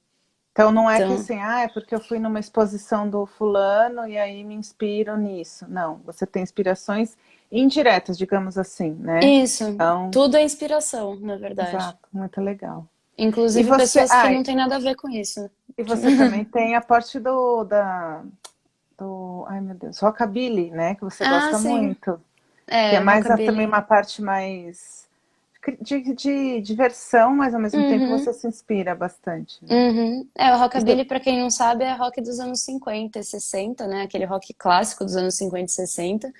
Então não é que Então, assim, é porque eu fui numa exposição do fulano e aí me inspiro nisso. Não, você tem inspirações indiretas, digamos assim, né? Isso, Então, tudo é inspiração, na verdade. exato, muito legal. E Inclusive você, pessoas que não têm nada a ver com isso. e você também tem a parte do, ai meu Deus, rockabilly, né? Que você Ah, gosta sim. muito. Que é É, mais também rockabilly. uma parte mais de diversão, mas ao mesmo tempo Uhum, você se inspira bastante, né? uhum. É, o E você- rockabilly, pra quem não sabe, é rock dos anos 50 e 60, né? Aquele rock clássico dos anos 50 e 60.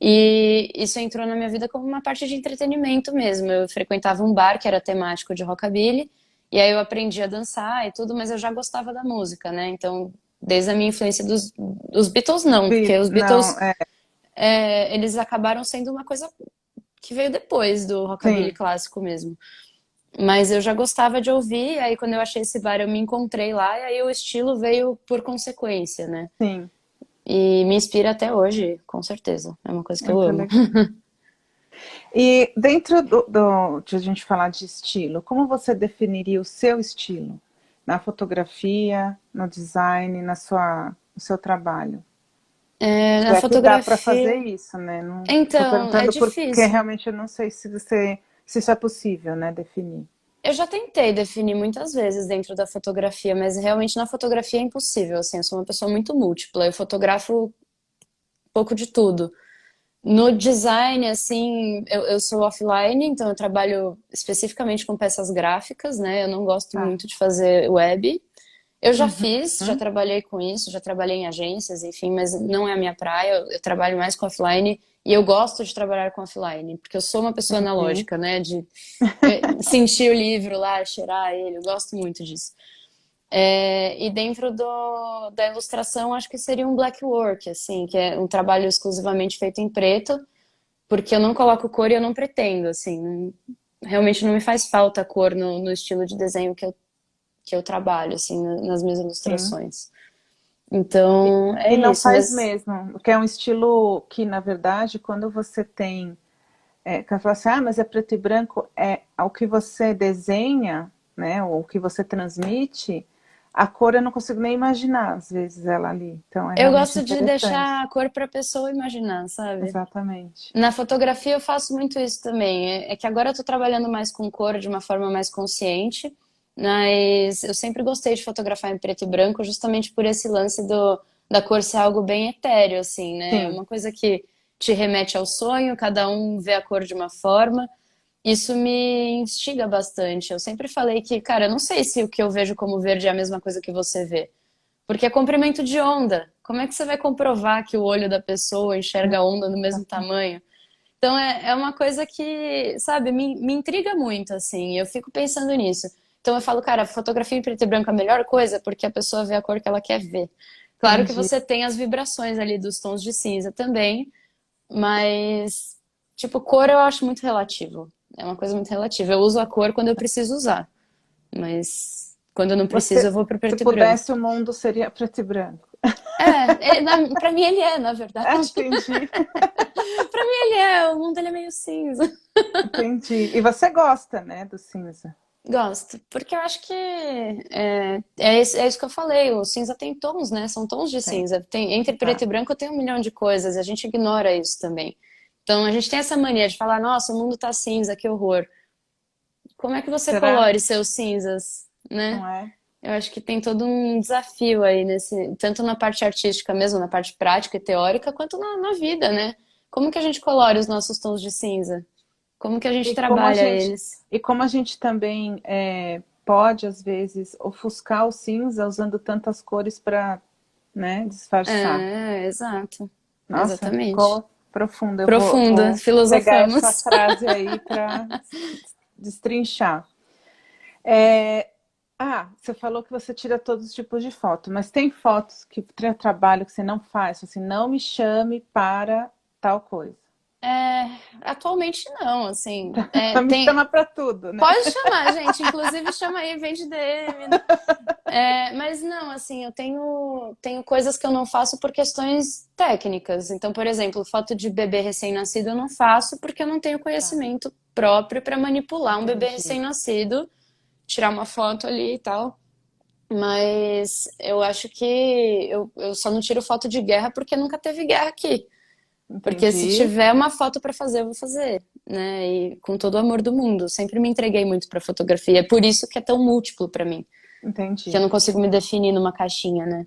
E isso entrou na minha vida como uma parte de entretenimento mesmo. Eu frequentava um bar que era temático de rockabilly, e aí eu aprendi a dançar e tudo, mas eu já gostava da música, né? Então, desde a minha influência dos Beatles, não, porque os Não, Beatles, eles acabaram sendo uma coisa que veio depois do rockabilly sim, clássico mesmo. Mas eu já gostava de ouvir, aí quando eu achei esse bar eu me encontrei lá, e aí o estilo veio por consequência, né? sim, E me inspira até hoje, com certeza. É uma coisa que eu muito amo. legal. E dentro de a gente falar de estilo, como você definiria o seu estilo? Na fotografia, no design, no seu trabalho? É, Se na é que dá para fazer fotografia. isso, né? Não estou Então, é perguntando porque difícil. realmente eu não sei se isso é possível, né? Definir. Eu já tentei definir muitas vezes dentro da fotografia, mas realmente na fotografia é impossível, assim, eu sou uma pessoa muito múltipla, eu fotografo um pouco de tudo. No design, assim, eu sou offline, então eu trabalho especificamente com peças gráficas, né? Eu não gosto Tá. muito de fazer web. Eu já Uhum. fiz, já trabalhei com isso, já trabalhei em agências, enfim, mas não é a minha praia. Eu trabalho mais com offline e eu gosto de trabalhar com offline, porque eu sou uma pessoa Entendi. analógica, né? De sentir o livro lá, cheirar ele, eu gosto muito disso. E dentro da ilustração, acho que seria um black work, assim, que é um trabalho exclusivamente feito em preto, porque eu não coloco cor e eu não pretendo, assim, realmente não me faz falta a cor no estilo de desenho que eu trabalho, assim, nas minhas Sim. ilustrações. Então, é E não isso, faz mas mesmo, porque é um estilo que, na verdade, quando você tem. Que ela fala assim, ah, mas é preto e branco, é o que você desenha, né? Ou o que você transmite, a cor eu não consigo nem imaginar, às vezes, ela ali. Então é eu realmente gosto de interessante. deixar a cor para a pessoa imaginar, sabe? Exatamente. Na fotografia eu faço muito isso também. É que agora eu tô trabalhando mais com cor de uma forma mais consciente, mas eu sempre gostei de fotografar em preto e branco justamente por esse lance da cor ser algo bem etéreo, assim, né? Sim, Uma coisa que te remete ao sonho, cada um vê a cor de uma forma. Isso me instiga bastante. Eu sempre falei que, cara, eu não sei se o que eu vejo como verde é a mesma coisa que você vê. Porque é comprimento de onda. Como é que você vai comprovar que o olho da pessoa enxerga a onda do mesmo tamanho? Então é uma coisa que, sabe, me intriga muito, assim. Eu fico pensando nisso. Então eu falo, cara, fotografia em preto e branco é a melhor coisa porque a pessoa vê a cor que ela quer ver. Claro que entendi. você tem as vibrações ali dos tons de cinza também, mas, tipo, cor eu acho muito relativo. É uma coisa muito relativa. Eu uso a cor quando eu preciso usar, mas quando eu não preciso, eu Você, vou pro se preto e branco. pudesse, o mundo seria preto e branco. Pra mim ele é, na verdade. Ah, entendi, Pra mim ele é, o mundo ele é meio cinza. entendi. E você gosta, né, do cinza? Gosto, porque eu acho que é isso que eu falei, o cinza tem tons, né? São tons de Tem, cinza. Tem, entre preto e exato. branco tem um milhão de coisas, e a gente ignora isso também. Então a gente tem essa mania de falar, nossa, o mundo tá cinza, que horror. Como é que você Será? colore seus cinzas, né? Não é? Eu acho que tem todo um desafio aí nesse, tanto na parte artística mesmo, na parte prática e teórica, quanto na vida, né? Como que a gente colore os nossos tons de cinza? Como que a gente E como a trabalha gente, eles? e como a gente também pode, às vezes, ofuscar o cinza usando tantas cores para, né, disfarçar. Exato. Nossa, Exatamente. ficou profundo. Eu Profunda, vou pegar essa filosofamos. frase aí para destrinchar. É, você falou que você tira todos os tipos de foto, mas tem fotos que trabalho que você não faz, assim, não me chame para tal coisa. É, atualmente não, assim. Me chama para tudo, né? Pode chamar, gente. Inclusive chama aí, vem de DM. Mas não, assim, eu tenho coisas que eu não faço por questões técnicas. Então, por exemplo, foto de bebê recém-nascido eu não faço porque eu não tenho Tá, conhecimento próprio para manipular um bebê entendi. recém-nascido, tirar uma foto ali e tal. Mas eu acho que eu só não tiro foto de guerra porque nunca teve guerra aqui. Porque se Entendi, tiver uma foto pra fazer, eu vou fazer, né? E com todo o amor do mundo. Sempre me entreguei muito pra fotografia. É por isso que é tão múltiplo pra mim. Que eu entendi. não consigo me definir numa caixinha, né?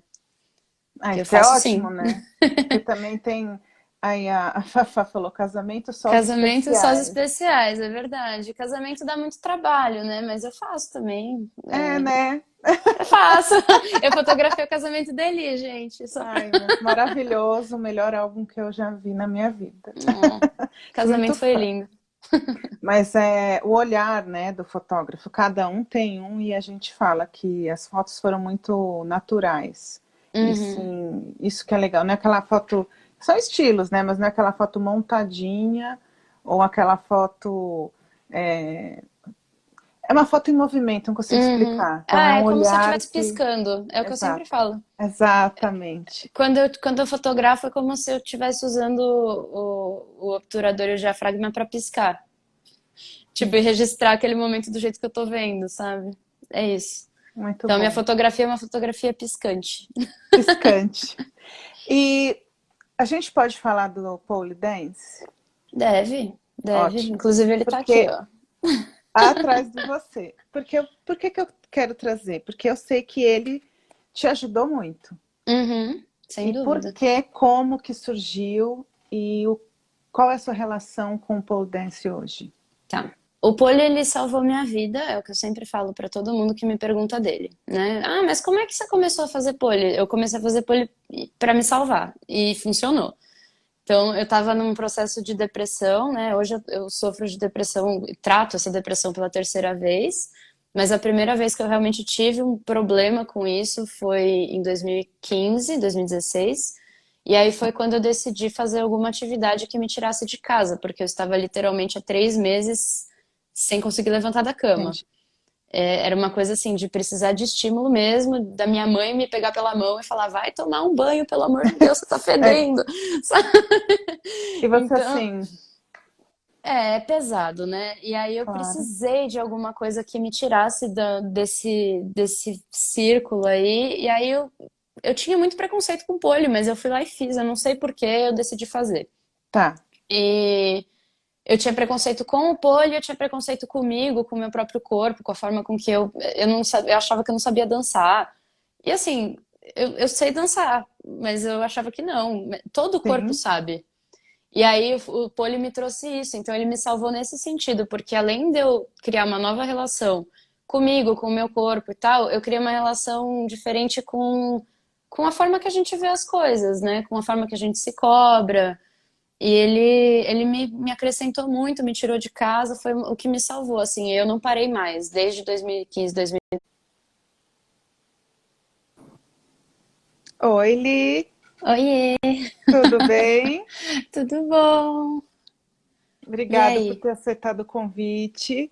Ah, Que eu isso é faço ótimo, sim. né? Porque também tem. Aí a Fafá falou casamento só os Casamento só os especiais. especiais, é verdade. Casamento dá muito trabalho, né? Mas eu faço também. É, né? Eu faço. Eu fotografei o casamento dele, gente. Só... Ai, mas maravilhoso, o melhor álbum que eu já vi na minha vida. Oh, o Sou muito casamento foi fã. lindo. Mas é o olhar, né, do fotógrafo. Cada um tem um e a gente fala que as fotos foram muito naturais. E Uhum. sim, isso que é legal. Não é aquela foto, são estilos, né? Mas não é aquela foto montadinha ou aquela foto é uma foto em movimento, não consigo Uhum. explicar. Então é Ah, um é como se eu olhar estivesse que, piscando. É o que eu sempre exato, falo. exatamente. Quando eu fotografo, é como se eu estivesse usando o obturador e o diafragma para piscar. Tipo, e Isso, registrar aquele momento do jeito que eu tô vendo, sabe? É isso. muito Então, minha bom. fotografia é uma fotografia piscante. Piscante. E a gente pode falar do pole dance? Deve, deve. Ótimo. Inclusive, ele tá aqui, Porque ó. atrás de você. Por que que eu quero trazer? Porque eu sei que ele te ajudou muito. Uhum, sem E por dúvida. que, como que surgiu e qual é a sua relação com o pole dance hoje? Tá. O pole, ele salvou minha vida, é o que eu sempre falo pra todo mundo que me pergunta dele, né? Ah, mas como é que você começou a fazer pole? Eu comecei a fazer pole pra me salvar e funcionou. Então, eu tava num processo de depressão, né? Hoje eu sofro de depressão, trato essa depressão pela terceira vez, mas a primeira vez que eu realmente tive um problema com isso foi em 2015, 2016. E aí foi quando eu decidi fazer alguma atividade que me tirasse de casa, porque eu estava literalmente há 3 meses sem conseguir levantar da cama. Entendi. Era uma coisa assim, de precisar de estímulo mesmo, da minha mãe me pegar pela mão e falar, vai tomar um banho, pelo amor de Deus, você tá É, fedendo. Sabe? e você Então, assim, é pesado, né? E aí eu claro, precisei de alguma coisa que me tirasse desse círculo aí. E aí eu tinha muito preconceito com pole, mas eu fui lá e fiz. Eu não sei por que eu decidi fazer. tá, E eu tinha preconceito com o pole, eu tinha preconceito comigo, com o meu próprio corpo, com a forma com que eu não sabia, eu achava que eu não sabia dançar. E assim, eu sei dançar, mas eu achava que não. Todo o corpo sim, sabe. E aí o pole me trouxe isso, então ele me salvou nesse sentido, porque além de eu criar uma nova relação comigo, com o meu corpo e tal, eu criei uma relação diferente com a forma que a gente vê as coisas, né? Com a forma que a gente se cobra. E ele me acrescentou muito, me tirou de casa, foi o que me salvou, assim. Eu não parei mais, desde 2015, 2000. oi, Li, Oiê, tudo bem? tudo bom? E Obrigada por aí? ter aceitado o convite.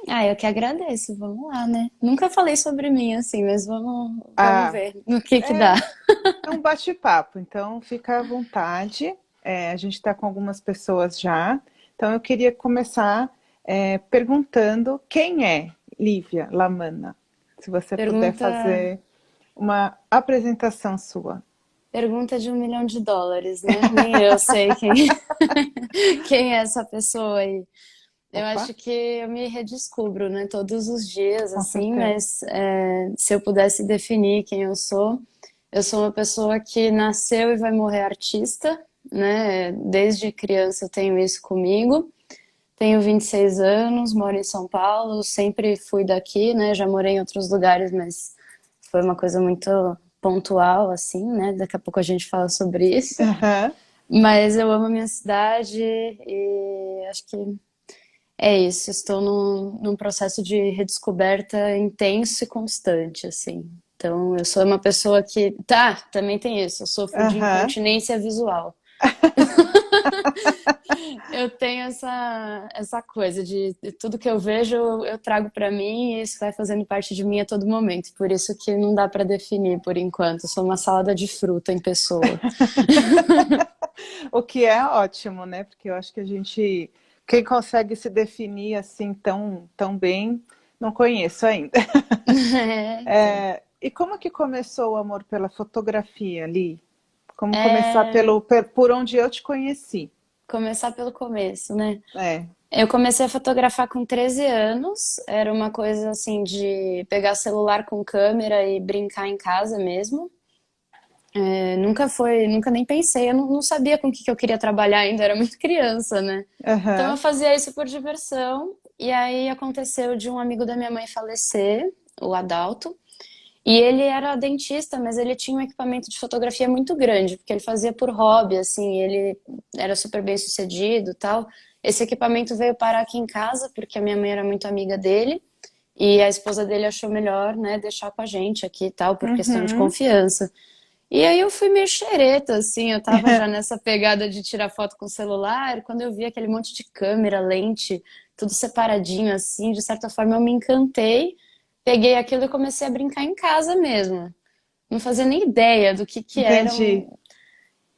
Ah, eu que agradeço, vamos lá, né? Nunca falei sobre mim assim, mas vamos Ah, ver no que é, dá. é um bate-papo, então fica à vontade. A gente está com algumas pessoas já, então eu queria começar perguntando quem é Lívia Lamanna. Se você puder Pergunta, fazer uma apresentação sua. pergunta de US$ 1 milhão, né? Nem eu sei quem é essa pessoa aí. Eu Opa, acho que eu me redescubro, né? Todos os dias, com assim, certeza. mas se eu pudesse definir quem eu sou uma pessoa que nasceu e vai morrer artista, né? Desde criança eu tenho isso comigo. Tenho 26 anos, moro em São Paulo, sempre fui daqui, né? Já morei em outros lugares, mas foi uma coisa muito pontual, assim, né? Daqui a pouco a gente fala sobre isso. Aham. Mas eu amo a minha cidade e acho que é isso. Estou num processo de redescoberta intenso e constante, assim. Então, eu sou uma pessoa que. Tá, também tem isso. Eu sofro de Aham. incontinência visual. Eu tenho essa coisa de tudo que eu vejo eu trago pra mim e isso vai fazendo parte de mim a todo momento. Por isso que não dá pra definir por enquanto. Eu sou uma salada de fruta em pessoa. O que é ótimo, né? Porque eu acho que quem consegue se definir assim tão bem, não conheço ainda. É, então. E como que começou o amor pela fotografia ali? Como começar por onde eu te conheci. Começar pelo começo, né? É. Eu comecei a fotografar com 13 anos, era uma coisa assim de pegar celular com câmera e brincar em casa mesmo. Nunca nem pensei, eu não sabia com o que eu queria trabalhar ainda, era muito criança, né? Então eu Aham. fazia isso por diversão, e aí aconteceu de um amigo da minha mãe falecer, o Adalto, e ele era dentista, mas ele tinha um equipamento de fotografia muito grande, porque ele fazia por hobby, assim, ele era super bem sucedido e tal. Esse equipamento veio parar aqui em casa, porque a minha mãe era muito amiga dele, e a esposa dele achou melhor, né, deixar com a gente aqui e tal, por questão de Uhum. confiança. E aí eu fui meio xereta, assim, eu tava já nessa pegada de tirar foto com o celular, quando eu vi aquele monte de câmera, lente, tudo separadinho, assim, de certa forma eu me encantei, peguei aquilo e comecei a brincar em casa mesmo. Não fazia nem ideia do que era. Entendi.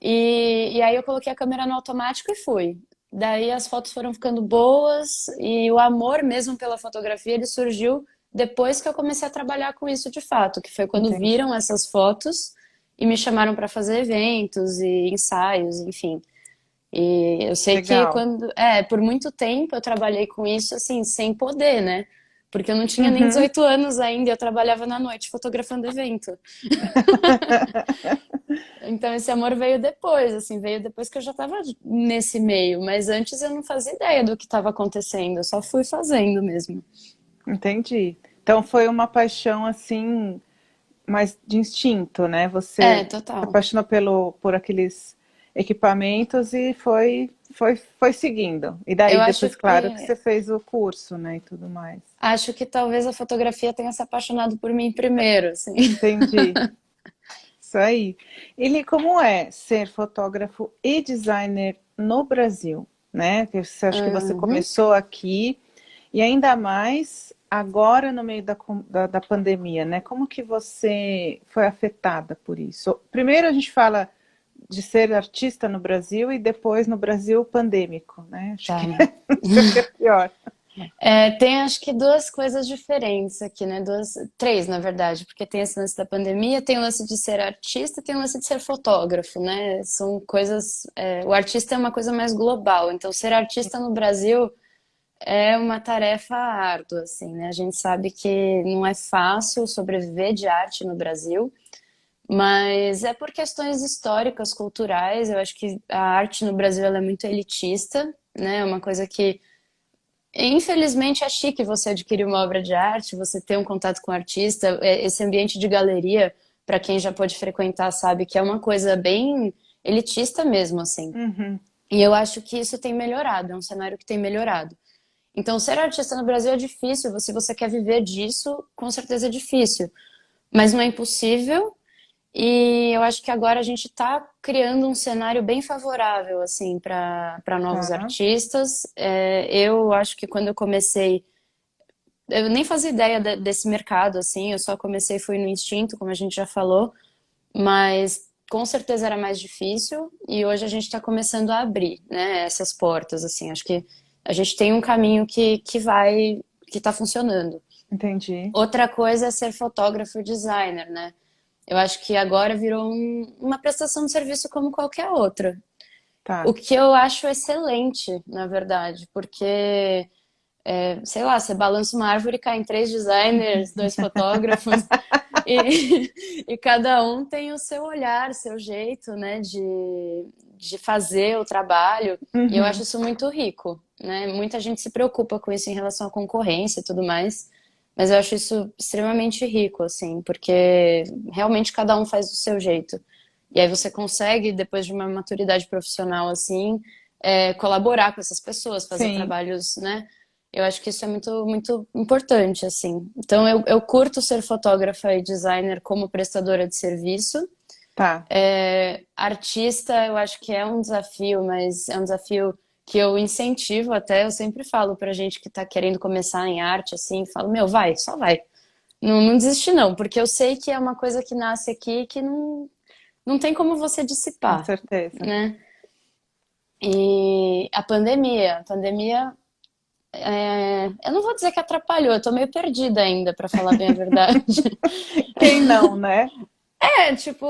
E aí eu coloquei a câmera no automático e fui. Daí as fotos foram ficando boas e o amor mesmo pela fotografia, ele surgiu depois que eu comecei a trabalhar com isso de fato, que foi quando Entendi. viram essas fotos e me chamaram para fazer eventos e ensaios, enfim. E eu sei que Legal. por muito tempo eu trabalhei com isso assim, sem poder, né? Porque eu não tinha nem Uhum. 18 anos ainda, e eu trabalhava na noite fotografando evento. Então esse amor veio depois, assim, veio depois que eu já estava nesse meio, mas antes eu não fazia ideia do que estava acontecendo, eu só fui fazendo mesmo. Entendi. Então foi uma paixão assim, mais de instinto, né? Você É, se total. apaixonou por aqueles equipamentos e foi seguindo. E daí Eu acho depois, claro, que que você fez o curso, né? E tudo mais. acho que talvez a fotografia tenha se apaixonado por mim primeiro, assim. Entendi. Isso aí. Ele, como é ser fotógrafo e designer no Brasil, né? Que você acha que você Uhum. começou aqui e ainda mais agora no meio da pandemia, né? Como que você foi afetada por isso? Primeiro a gente fala de ser artista no Brasil e depois no Brasil pandêmico, né? Acho que, Tá. acho que é pior. Tem acho que duas coisas diferentes aqui, né? Três, na verdade, porque tem esse lance da pandemia, tem o lance de ser artista, tem o lance de ser fotógrafo, né? São coisas. O artista é uma coisa mais global, então ser artista no Brasil é uma tarefa árdua, assim, né? A gente sabe que não é fácil sobreviver de arte no Brasil, mas é por questões históricas, culturais. Eu acho que a arte no Brasil ela é muito elitista, né? É uma coisa que infelizmente é chique você adquirir uma obra de arte, você ter um contato com o artista, esse ambiente de galeria, para quem já pode frequentar, sabe que é uma coisa bem elitista mesmo, assim. Uhum. E eu acho que isso tem melhorado, é um cenário que tem melhorado. Então, ser artista no Brasil é difícil, se você quer viver disso, com certeza é difícil. Mas não é impossível, e eu acho que agora a gente está criando um cenário bem favorável assim para novos Tá. artistas. Eu acho que quando eu comecei, eu nem fazia ideia desse mercado assim. Eu só comecei fui no instinto, como a gente já falou, mas com certeza era mais difícil. E hoje a gente está começando a abrir, né, essas portas assim. Acho que a gente tem um caminho que está funcionando. Entendi. Outra coisa é ser fotógrafo e designer, né? Eu acho que agora virou uma prestação de serviço como qualquer outra. O Tá. que eu acho excelente, na verdade, porque, sei lá, você balança uma árvore e caem três designers, dois fotógrafos, e, e cada um tem o seu olhar, seu jeito, né, de fazer o trabalho, e eu acho Uhum. isso muito rico, né? Muita gente se preocupa com isso em relação à concorrência e tudo mais, mas eu acho isso extremamente rico, assim, porque realmente cada um faz do seu jeito. E aí você consegue, depois de uma maturidade profissional assim, colaborar com essas pessoas, fazer Sim. trabalhos, né? Eu acho que isso é muito, muito importante, assim. Então, eu curto ser fotógrafa e designer como prestadora de serviço. Tá. Artista, eu acho que é um desafio, mas é um desafio que eu incentivo até. Eu sempre falo pra gente que tá querendo começar em arte, assim, falo, meu, vai, só vai. Não desiste não, porque eu sei que é uma coisa que nasce aqui que não tem como você Com dissipar, certeza. né? E a pandemia, eu não vou dizer que atrapalhou, eu tô meio perdida ainda, pra falar bem a verdade. Quem não, né? Tipo,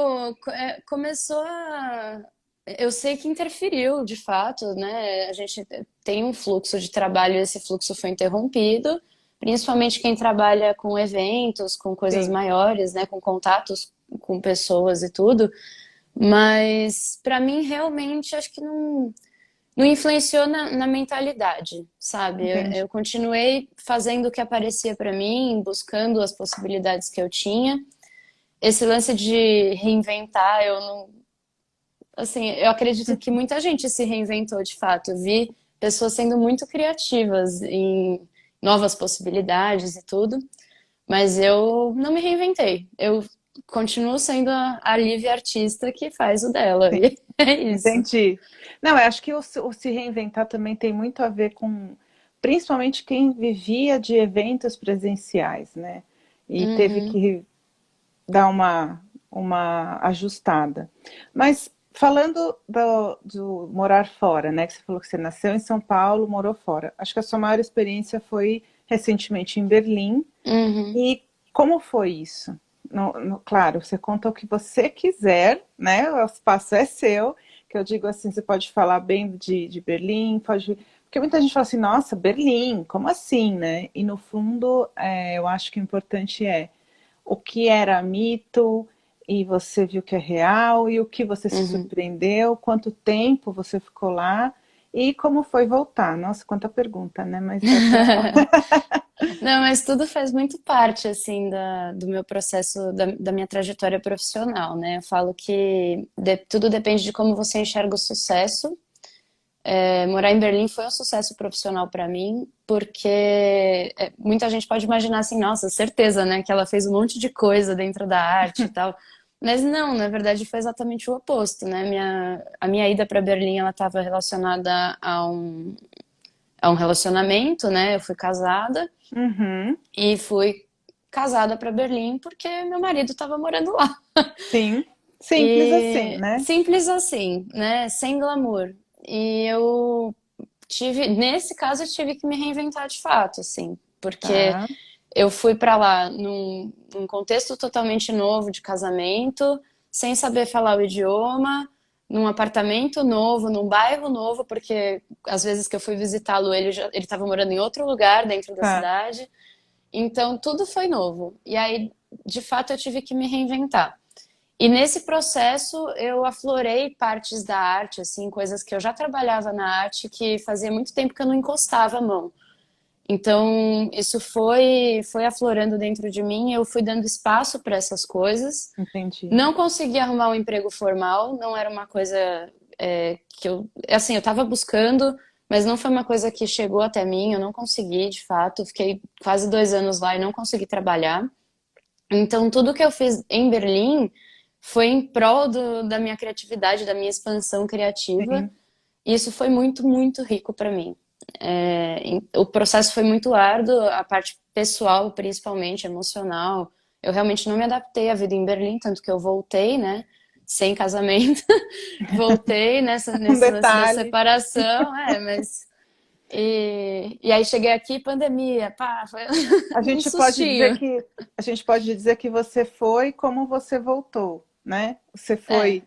começou a. Eu sei que interferiu, de fato, né? A gente tem um fluxo de trabalho e esse fluxo foi interrompido, principalmente quem trabalha com eventos, com coisas Sim, maiores, né? Com contatos com pessoas e tudo. Mas, para mim, realmente, acho que não influenciou na mentalidade, sabe? Eu entendi. continuei fazendo o que aparecia para mim, buscando as possibilidades que eu tinha. Esse lance de reinventar, eu não. Assim, eu acredito que muita gente se reinventou de fato. Eu vi pessoas sendo muito criativas em novas possibilidades e tudo, mas eu não me reinventei. Eu continuo sendo a Lívia artista que faz o dela. Sim, E é isso. entendi. Não, eu acho que o se reinventar também tem muito a ver com, principalmente quem vivia de eventos presenciais, né? E teve Uhum. que dar uma ajustada. Mas falando do morar fora, né? Que você falou que você nasceu em São Paulo, morou fora. Acho que a sua maior experiência foi recentemente em Berlim. Uhum. E como foi isso? Claro, você conta o que você quiser, né? O espaço é seu, que eu digo assim, você pode falar bem de Berlim, pode. Porque muita gente fala assim, nossa, Berlim, como assim, né? E no fundo, eu acho que o importante é o que era mito e você viu que é real, e o que você se Uhum. surpreendeu, quanto tempo você ficou lá e como foi voltar. Nossa, quanta pergunta, né? Mas dá para. Não, mas tudo faz muito parte, assim, do meu processo, da minha trajetória profissional, né? Eu falo que tudo depende de como você enxerga o sucesso. Morar em Berlim foi um sucesso profissional para mim, porque muita gente pode imaginar assim, nossa, certeza, né, que ela fez um monte de coisa dentro da arte e tal. Mas não, na verdade foi exatamente o oposto, né? A minha ida para Berlim, ela estava relacionada a um relacionamento, né? Eu fui casada Uhum, e fui casada para Berlim porque meu marido estava morando lá. sim, simples assim, E né? simples assim, né? Sem glamour. E eu nesse caso, eu tive que me reinventar de fato, assim, porque Tá, eu fui para lá num contexto totalmente novo de casamento, sem saber falar o idioma, num apartamento novo, num bairro novo, porque às vezes que eu fui visitá-lo, ele estava morando em outro lugar dentro da tá. cidade. Então, tudo foi novo. E aí, de fato, eu tive que me reinventar. E nesse processo eu aflorei partes da arte, assim, coisas que eu já trabalhava na arte que fazia muito tempo que eu não encostava a mão. Então isso foi aflorando dentro de mim, eu fui dando espaço para essas coisas. Entendi. Não consegui arrumar um emprego formal, não era uma coisa que eu, assim, eu estava buscando, mas não foi uma coisa que chegou até mim, eu não consegui, de fato. Fiquei quase 2 anos lá e não consegui trabalhar. Então, tudo que eu fiz em Berlim foi em prol da minha criatividade, da minha expansão criativa. Sim. E isso foi muito, muito rico para mim. O processo foi muito árduo, a parte pessoal, principalmente, emocional. Eu realmente não me adaptei à vida em Berlim, tanto que eu voltei, né? Sem casamento. Voltei Um nesse lance da detalhe. separação, mas. E aí cheguei aqui, pandemia, pá, foi A um gente pode dizer sustinho. que a gente pode dizer que você foi como você voltou, né? Você É, foi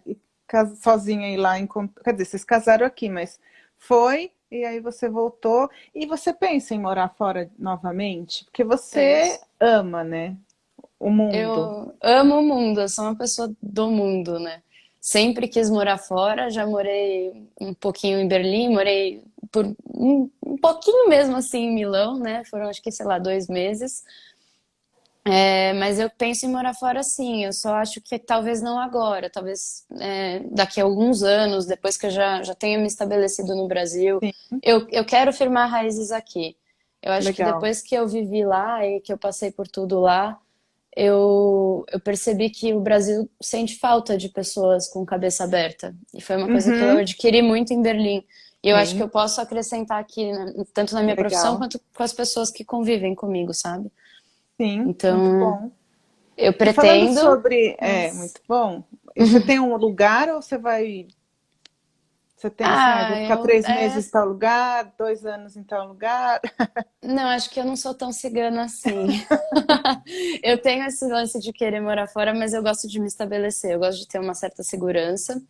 sozinha e lá em, quer dizer, vocês casaram aqui, mas foi e aí você voltou e você pensa em morar fora novamente, porque você penso. ama, né? O mundo. Eu amo o mundo, eu sou uma pessoa do mundo, né? Sempre quis morar fora, já morei um pouquinho em Berlim, morei por um pouquinho mesmo assim em Milão, né? Foram acho que, sei lá, 2 meses. Mas eu penso em morar fora sim, eu só acho que talvez não agora, talvez daqui a alguns anos, depois que eu já tenha me estabelecido no Brasil. Sim, Eu quero firmar raízes aqui. Eu acho que legal. depois que eu vivi lá e que eu passei por tudo lá, eu percebi que o Brasil sente falta de pessoas com cabeça aberta. E foi uma coisa que eu Uhum, adquiri muito em Berlim. E eu acho que sim, eu posso acrescentar aqui, né, tanto na minha profissão legal. quanto com as pessoas que convivem comigo, sabe? Sim, muito Então, bom. eu E falando pretendo, sobre, mas muito bom. E você tem um lugar ou você vai? Você tem assim, ah, eu vou Ah, ficar 3 meses em tal lugar, 2 anos em tal lugar. não, acho que eu não sou tão cigana assim. Eu tenho esse lance de querer morar fora, mas eu gosto de me estabelecer, eu gosto de ter uma certa segurança.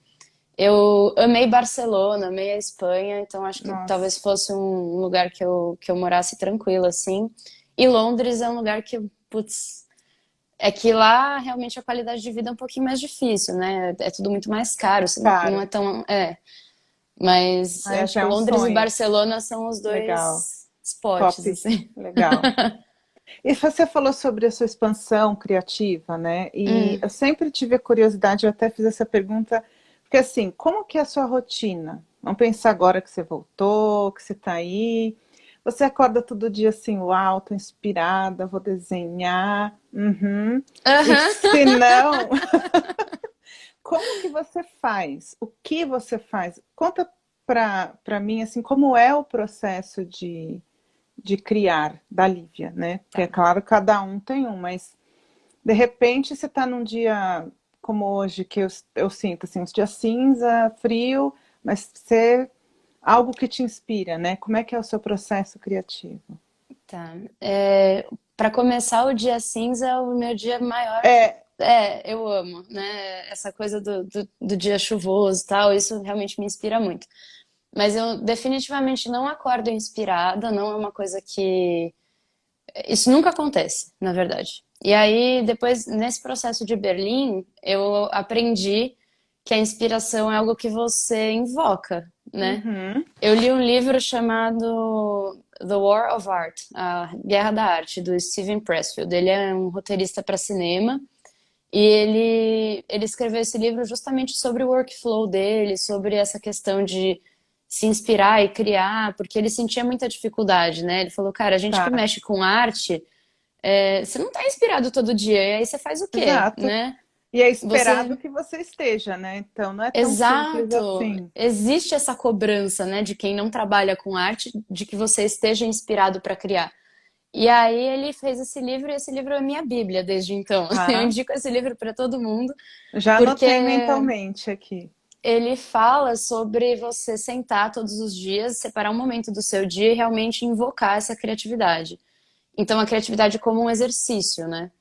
Eu amei Barcelona, amei a Espanha, então acho que talvez Nossa, fosse um lugar que eu morasse tranquila, assim. E Londres é um lugar que, putz, é que lá realmente a qualidade de vida é um pouquinho mais difícil, né? É tudo muito mais caro, assim, não caro. é tão. É. Mas eu Aí acho já que é um Londres e sonho. Barcelona são os Legal. dois spots, Top. assim. Legal. E você falou sobre a sua expansão criativa, né? E Hum. eu sempre tive a curiosidade, eu até fiz essa pergunta, porque assim, como que é a sua rotina? Vamos pensar agora que você voltou, que você está aí. Você acorda todo dia assim, uau, tô inspirada, vou desenhar. Uhum. E Aham. se não, como que você faz? O que você faz? Conta para mim assim, como é o processo de criar da Lívia, né? Porque é Tá. claro, cada um tem um, mas de repente você está num dia como hoje, que eu sinto assim, uns dias cinza, frio, mas você algo que te inspira, né? Como é que é o seu processo criativo? Tá. Para começar o dia cinza, é o meu dia maior. É, Eu amo, né? Essa coisa do dia chuvoso e tal, isso realmente me inspira muito. Mas eu definitivamente não acordo inspirada, não é uma coisa que. Isso nunca acontece, na verdade. E aí, depois, nesse processo de Berlim, eu aprendi que a inspiração é algo que você invoca, né? uhum, Eu li um livro chamado The War of Art, A Guerra da Arte, do Steven Pressfield. Ele é um roteirista para cinema e ele escreveu esse livro justamente sobre o workflow dele, sobre essa questão de se inspirar e criar, porque ele sentia muita dificuldade, né? Ele falou, cara, a gente que tá, mexe com arte, você não tá inspirado todo dia, e aí você faz o quê, exato. né? E é Você esperado que você esteja, né? Então não é tão simples Exato. assim. Existe essa cobrança, né, de quem não trabalha com arte, de que você esteja inspirado para criar. E aí ele fez esse livro e esse livro é minha bíblia desde então. Eu Tá? indico esse livro para todo mundo, Já porque anotei mentalmente aqui. ele fala sobre você sentar todos os dias, separar um momento do seu dia e realmente invocar essa criatividade. Então a criatividade como um exercício, né?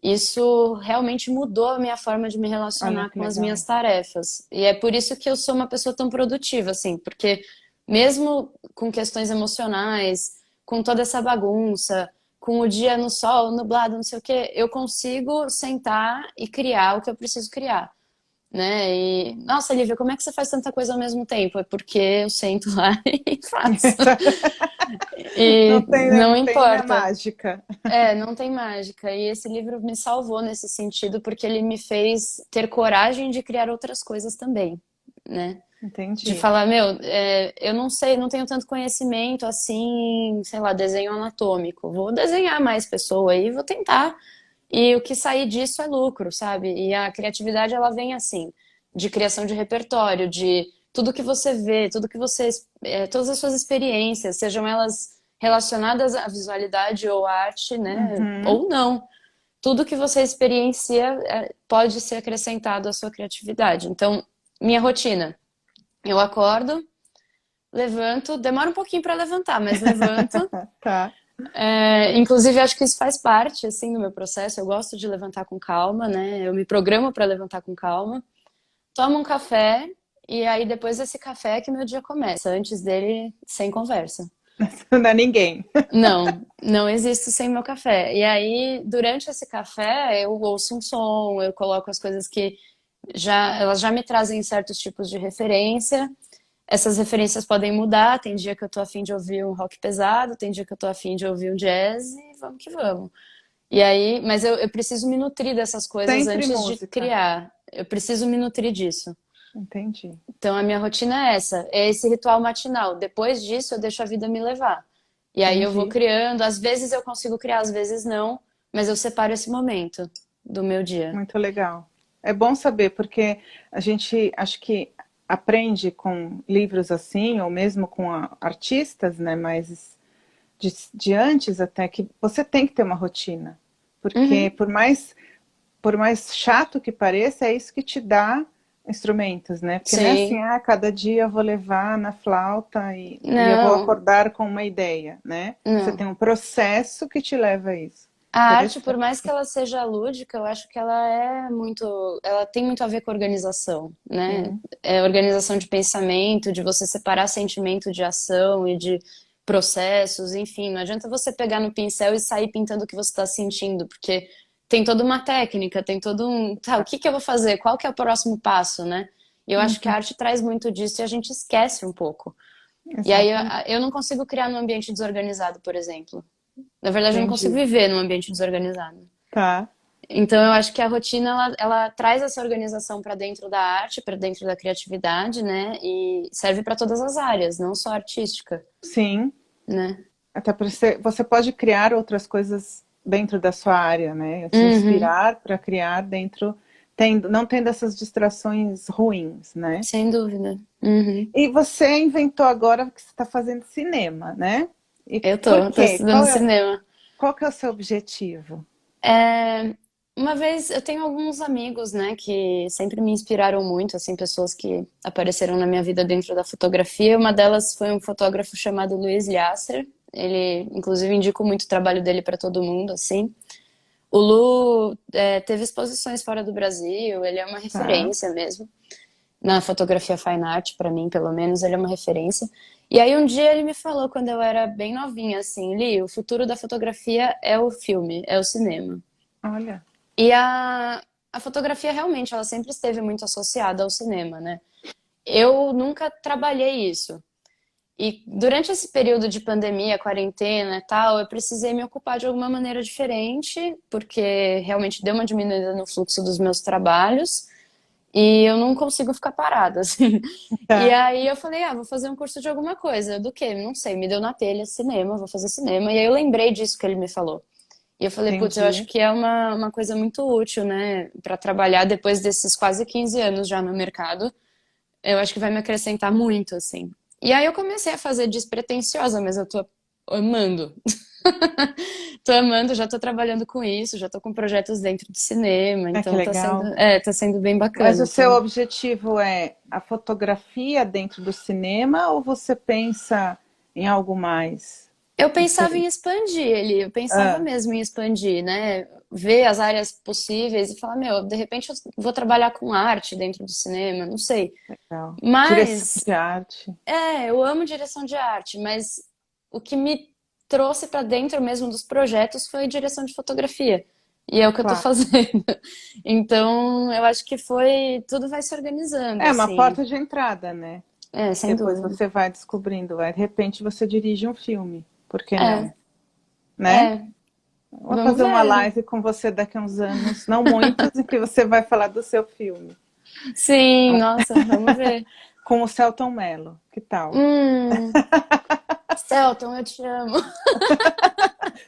Isso realmente mudou a minha forma de me Olha relacionar que com as minhas legal. tarefas. E é por isso que eu sou uma pessoa tão produtiva, assim, porque mesmo com questões emocionais, com toda essa bagunça, com o dia no sol, nublado, não sei o quê, eu consigo sentar e criar o que eu preciso criar, né? E, nossa, Lívia, como é que você faz tanta coisa ao mesmo tempo? É porque eu sento lá e faço. E Não não tem, né, importa. mágica. Não tem mágica. E esse livro me salvou nesse sentido, porque ele me fez ter coragem de criar outras coisas também, né? De Entendi. falar, meu, eu não sei, não tenho tanto conhecimento assim, sei lá, desenho anatômico. Vou desenhar mais pessoa aí, vou tentar. E o que sair disso é lucro, sabe? E a criatividade, ela vem assim, de criação de repertório, de tudo que você vê, tudo que você, todas as suas experiências, sejam elas relacionadas à visualidade ou à arte, né? Uhum. Ou não. Tudo que você experiencia pode ser acrescentado à sua criatividade. Então, minha rotina. Eu acordo, levanto, demora um pouquinho para levantar, mas levanto. Tá. Inclusive, acho que isso faz parte, assim, do meu processo. Eu gosto de levantar com calma, né? Eu me programo para levantar com calma. Tomo um café e aí depois desse café é que meu dia começa. Antes dele, sem conversa. Não dá ninguém. Não, não existo sem meu café. E aí, durante esse café, eu ouço um som, eu coloco as coisas que elas já me trazem certos tipos de referência. Essas referências podem mudar. Tem dia que eu tô afim de ouvir um rock pesado, tem dia que eu tô afim de ouvir um jazz e vamos que vamos. E aí, mas eu preciso me nutrir dessas coisas Sempre antes de música. criar. Eu preciso me nutrir disso. Entendi. Então a minha rotina é essa, é esse ritual matinal. Depois disso, eu deixo a vida me levar. E aí eu vou Entendi. criando. Às vezes eu consigo criar, às vezes não, mas eu separo esse momento do meu dia. Muito legal. É bom saber, porque a gente acho que aprende com livros assim, ou mesmo com artistas, né, mas de antes até, que você tem que ter uma rotina. Porque Uhum, por mais chato que pareça, é isso que te dá instrumentos, né? Porque não é assim, Sim. cada dia eu vou levar na flauta e eu vou Não, acordar com uma ideia, né? Você não. tem um processo que te leva a isso. A arte, por Interessante. mais que ela seja lúdica, eu acho que ela ela tem muito a ver com organização, né? Sim, É organização de pensamento, de você separar sentimento de ação e de processos, enfim, não adianta você pegar no pincel e sair pintando o que você está sentindo, porque tem toda uma técnica, tem todo um, tá, o que que eu vou fazer? Qual que é o próximo passo, né? E eu acho que a uhum, arte traz muito disso e a gente esquece um pouco. E aí exatamente. eu não consigo criar num ambiente desorganizado, por exemplo. Na verdade, eu não consigo Entendi. viver num ambiente desorganizado. Tá, Então, eu acho que a rotina ela traz essa organização para dentro da arte, para dentro da criatividade, né? E serve para todas as áreas, não só artística, sim. né? Até para você pode criar outras coisas dentro da sua área, né? Se Uhum, inspirar para criar dentro, não tendo essas distrações ruins, né? sem dúvida. Uhum. E você inventou agora que você está fazendo cinema, né? E por Tô quê? estudando cinema. Qual que é o seu objetivo? É, uma vez eu tenho alguns amigos, né, que sempre me inspiraram muito, assim, pessoas que apareceram na minha vida dentro da fotografia. Uma delas foi um fotógrafo chamado Luiz Lasser. Ele, inclusive, indico muito o trabalho dele para todo mundo, assim. O Lu teve exposições fora do Brasil, ele é uma Tá, referência mesmo. Na fotografia fine art, para mim, pelo menos, ele é uma referência. E aí um dia ele me falou, quando eu era bem novinha, assim, Li, o futuro da fotografia é o filme, é o cinema. olha, E a fotografia realmente, ela sempre esteve muito associada ao cinema, né? Eu nunca trabalhei isso. E durante esse período de pandemia, quarentena e tal, eu precisei me ocupar de alguma maneira diferente, porque realmente deu uma diminuída no fluxo dos meus trabalhos e eu não consigo ficar parada, assim. E tá, aí eu falei, vou fazer um curso de alguma coisa. Do quê? Não sei, me deu na telha cinema, vou fazer cinema. E aí eu lembrei disso que ele me falou. E eu falei, putz, eu acho entendi. que é uma coisa muito útil, né, para trabalhar depois desses quase 15 anos já no mercado. Eu acho que vai me acrescentar muito, assim. E aí eu comecei a fazer despretensiosa, mas eu tô amando. Tô amando, já tô trabalhando com isso, já tô com projetos dentro do cinema, Ah, que então legal. tá sendo bem Mas bacana, o seu assim. objetivo é a fotografia dentro do cinema ou você pensa em algo mais? Eu Não pensava sei. em expandir ele, eu pensava Ah, mesmo em expandir, né? Ver as áreas possíveis e falar, meu, de repente eu vou trabalhar com arte dentro do cinema, não sei. legal. Direção Mas, de arte. eu amo direção de arte, mas o que me trouxe para dentro mesmo dos projetos foi direção de fotografia. E é o que eu tô Claro. fazendo. Então, eu acho que tudo vai se organizando, É uma assim. porta de entrada, né? É, sem Depois dúvida. você vai descobrindo, vai. De repente você dirige um filme. Por que não? É, Né? é. Vou Vamos fazer uma ver. live com você daqui a uns anos, não muitos, em que você vai falar do seu filme. Sim, nossa, vamos ver. Com o Selton Mello. Que tal? Hum, Celton, eu te amo.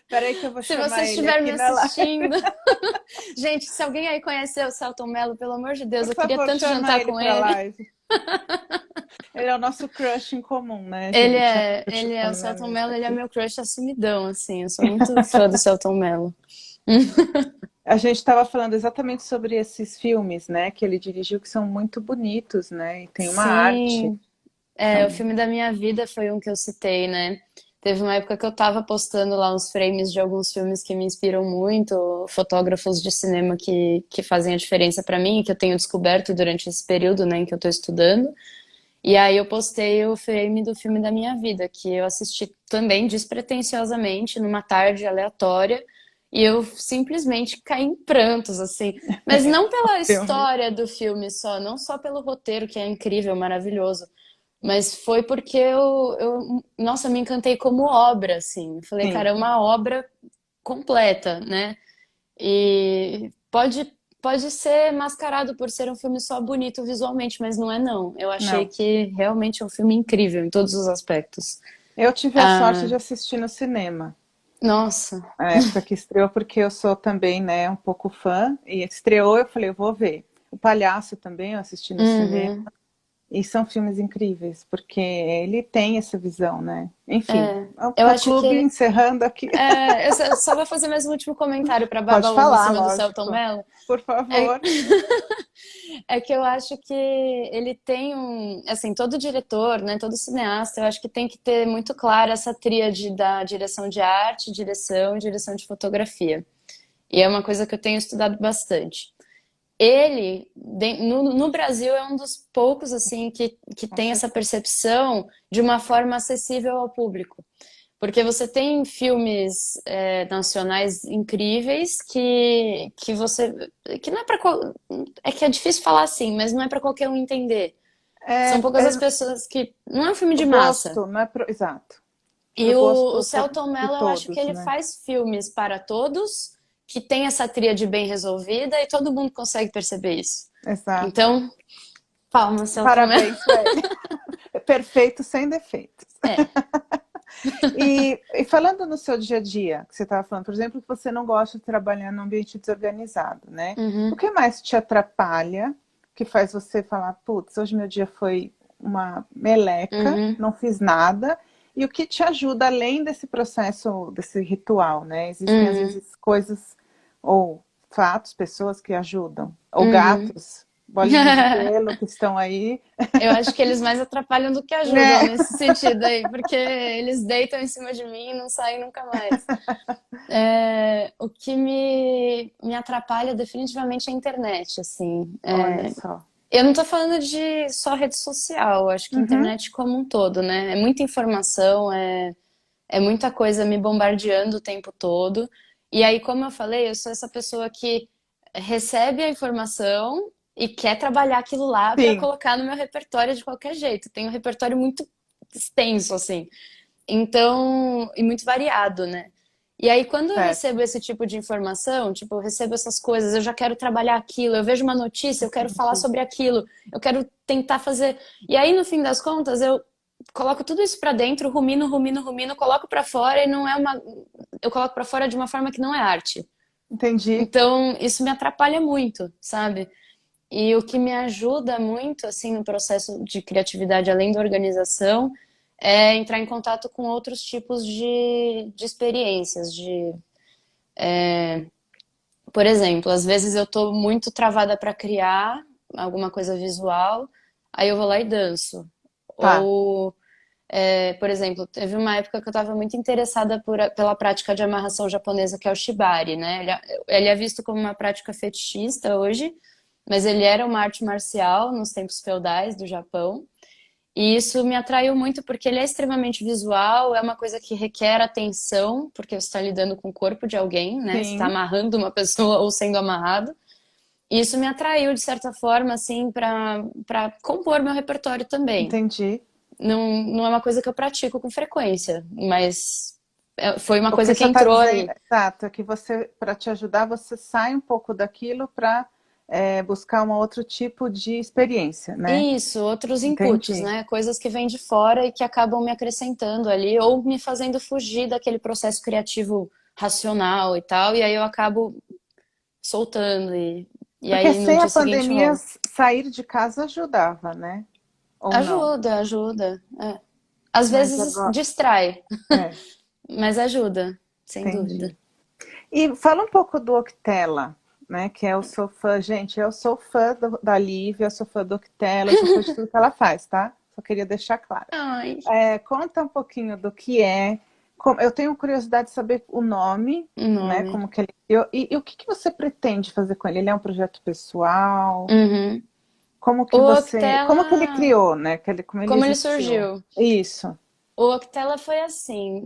Peraí que eu vou Se você chamar ele estiver me aqui na live. assistindo. Gente, se alguém aí conheceu o Celton Mello, pelo amor de Deus, Por eu queria favor, tanto chama jantar ele com pra ele. live. Ele é o nosso crush em comum, né, gente? É um crush O Celton unânime Mello, ele é aqui. meu crush assumidão, assim. Eu sou muito fã do Celton Mello. A gente estava falando exatamente sobre esses filmes, né, que ele dirigiu, que são muito bonitos, né, e tem uma arte. Sim, o São... filme da minha vida foi um que eu citei, né? Teve uma época que eu tava postando lá uns frames de alguns filmes que me inspiram muito, fotógrafos de cinema que fazem a diferença pra mim, que eu tenho descoberto durante esse período, né, em que eu tô estudando. E aí eu postei o frame do filme da minha vida, que eu assisti também despretensiosamente numa tarde aleatória, e eu simplesmente caí em prantos, assim. Mas não pela filme. história do filme só, não só pelo roteiro, que é incrível, maravilhoso, mas foi porque nossa, me encantei como obra, assim. Eu falei, cara, Sim, é uma obra completa, né? E pode ser mascarado por ser um filme só bonito visualmente, mas não é não. Eu achei não. que realmente é um filme incrível em todos os aspectos. Eu tive a sorte Ah, de assistir no cinema. nossa. A época que estreou, porque eu sou também, né, um pouco fã. E estreou, eu falei, eu vou ver. O Palhaço também eu assisti no cinema. Uhum. E são filmes incríveis, porque ele tem essa visão, né? Enfim, É, o eu acho que fã-clube ele. encerrando aqui. Eu só vou fazer mais um último comentário para Pode babar ovo em falar, cima do Selton lógico. Mello. Por É, favor. é que eu acho que ele tem um, assim, todo diretor, né, todo cineasta, eu acho que tem que ter muito clara essa tríade da direção de arte, direção e direção de fotografia. E é uma coisa que eu tenho estudado bastante. Ele, no Brasil, é um dos poucos, assim, que Com tem essa certeza. percepção de uma forma acessível ao público. Porque você tem filmes nacionais incríveis que você. Que não é para. É que é difícil falar assim, mas não é para qualquer um entender. É, São poucas as é pessoas que. Não é um filme o de massa. gosto, não é pro... Exato. Pro E o gosto Selton de Mello, eu acho que todos, ele né? faz filmes para todos, que tem essa tríade bem resolvida e todo mundo consegue perceber isso. Exato. Então, palmas, Selton Mello. Parabéns para ele. É perfeito, sem defeitos. É. E falando no seu dia a dia, que você estava falando, por exemplo, que você não gosta de trabalhar num ambiente desorganizado, né? O Uhum, que mais te atrapalha, que faz você falar, putz, hoje meu dia foi uma meleca, uhum, não fiz nada, e o que te ajuda além desse processo, desse ritual, né? Existem às uhum, vezes coisas ou fatos, pessoas que ajudam, ou uhum. gatos, bolinhas de pelo que estão aí, Eu acho que eles mais atrapalham do que ajudam né? nesse sentido aí, porque eles deitam em cima de mim e não saem nunca mais. O que me atrapalha definitivamente é a internet, assim. Olha só. Eu não tô falando de só rede social, eu acho que a Uhum, internet como um todo, né? É muita informação, é muita coisa me bombardeando o tempo todo. E aí, como eu falei, eu sou essa pessoa que recebe a informação e quer trabalhar aquilo lá para sim, colocar no meu repertório de qualquer jeito. Tem um repertório muito extenso, assim. Então, e muito variado, né? E aí, quando eu recebo certo. esse tipo de informação, tipo, eu recebo essas coisas, eu já quero trabalhar aquilo, eu vejo uma notícia, eu quero falar Entendi. sobre aquilo, eu quero tentar fazer. E aí, no fim das contas, eu coloco tudo isso pra dentro, rumino, rumino, rumino, coloco pra fora e não é uma. Eu coloco pra fora de uma forma que não é arte. Entendi. Então, isso me atrapalha muito, sabe? E o que me ajuda muito, assim, no processo de criatividade, além da organização, é entrar em contato com outros tipos de experiências. Por exemplo, às vezes eu tô muito travada para criar alguma coisa visual, aí eu vou lá e danço. Tá. Ou, por exemplo, teve uma época que eu estava muito interessada pela prática de amarração japonesa, que é o shibari, né? Ele é visto como uma prática fetichista hoje, mas ele era uma arte marcial nos tempos feudais do Japão. E isso me atraiu muito porque ele é extremamente visual, é uma coisa que requer atenção, porque você está lidando com o corpo de alguém, né? Você está Sim, amarrando uma pessoa ou sendo amarrado. E isso me atraiu, de certa forma, assim, para compor meu repertório também. entendi. Não é uma coisa que eu pratico com frequência, mas foi uma O que coisa que você está entrou dizendo, ali. exato, é que você, para te ajudar, você sai um pouco daquilo para buscar um outro tipo de experiência, né? Isso, outros inputs, Entendi. né? Coisas que vêm de fora e que acabam me acrescentando ali, ou me fazendo fugir daquele processo criativo racional e tal, e aí eu acabo soltando, e Porque aí no sem a dia seguinte pandemia, volto. sair de casa ajudava, né? Ou não? Ajuda, ajuda. Às Mas vezes agora, distrai, é, mas ajuda, sem dúvida. entendi. E fala um pouco do Octela, né? Que eu sou fã, gente, eu sou fã da Lívia, eu sou fã do Octela, eu sou fã de tudo que ela faz, tá? Só queria deixar claro. Ai, Conta um pouquinho do que é. Eu tenho curiosidade de saber o nome, o né? nome. Como que ele criou. E o que que você pretende fazer com ele? Ele é um projeto pessoal? Uhum. Como O que você. Como que ele Octela, criou, né? Como ele como ele existiu? surgiu? Isso. O Octela foi assim,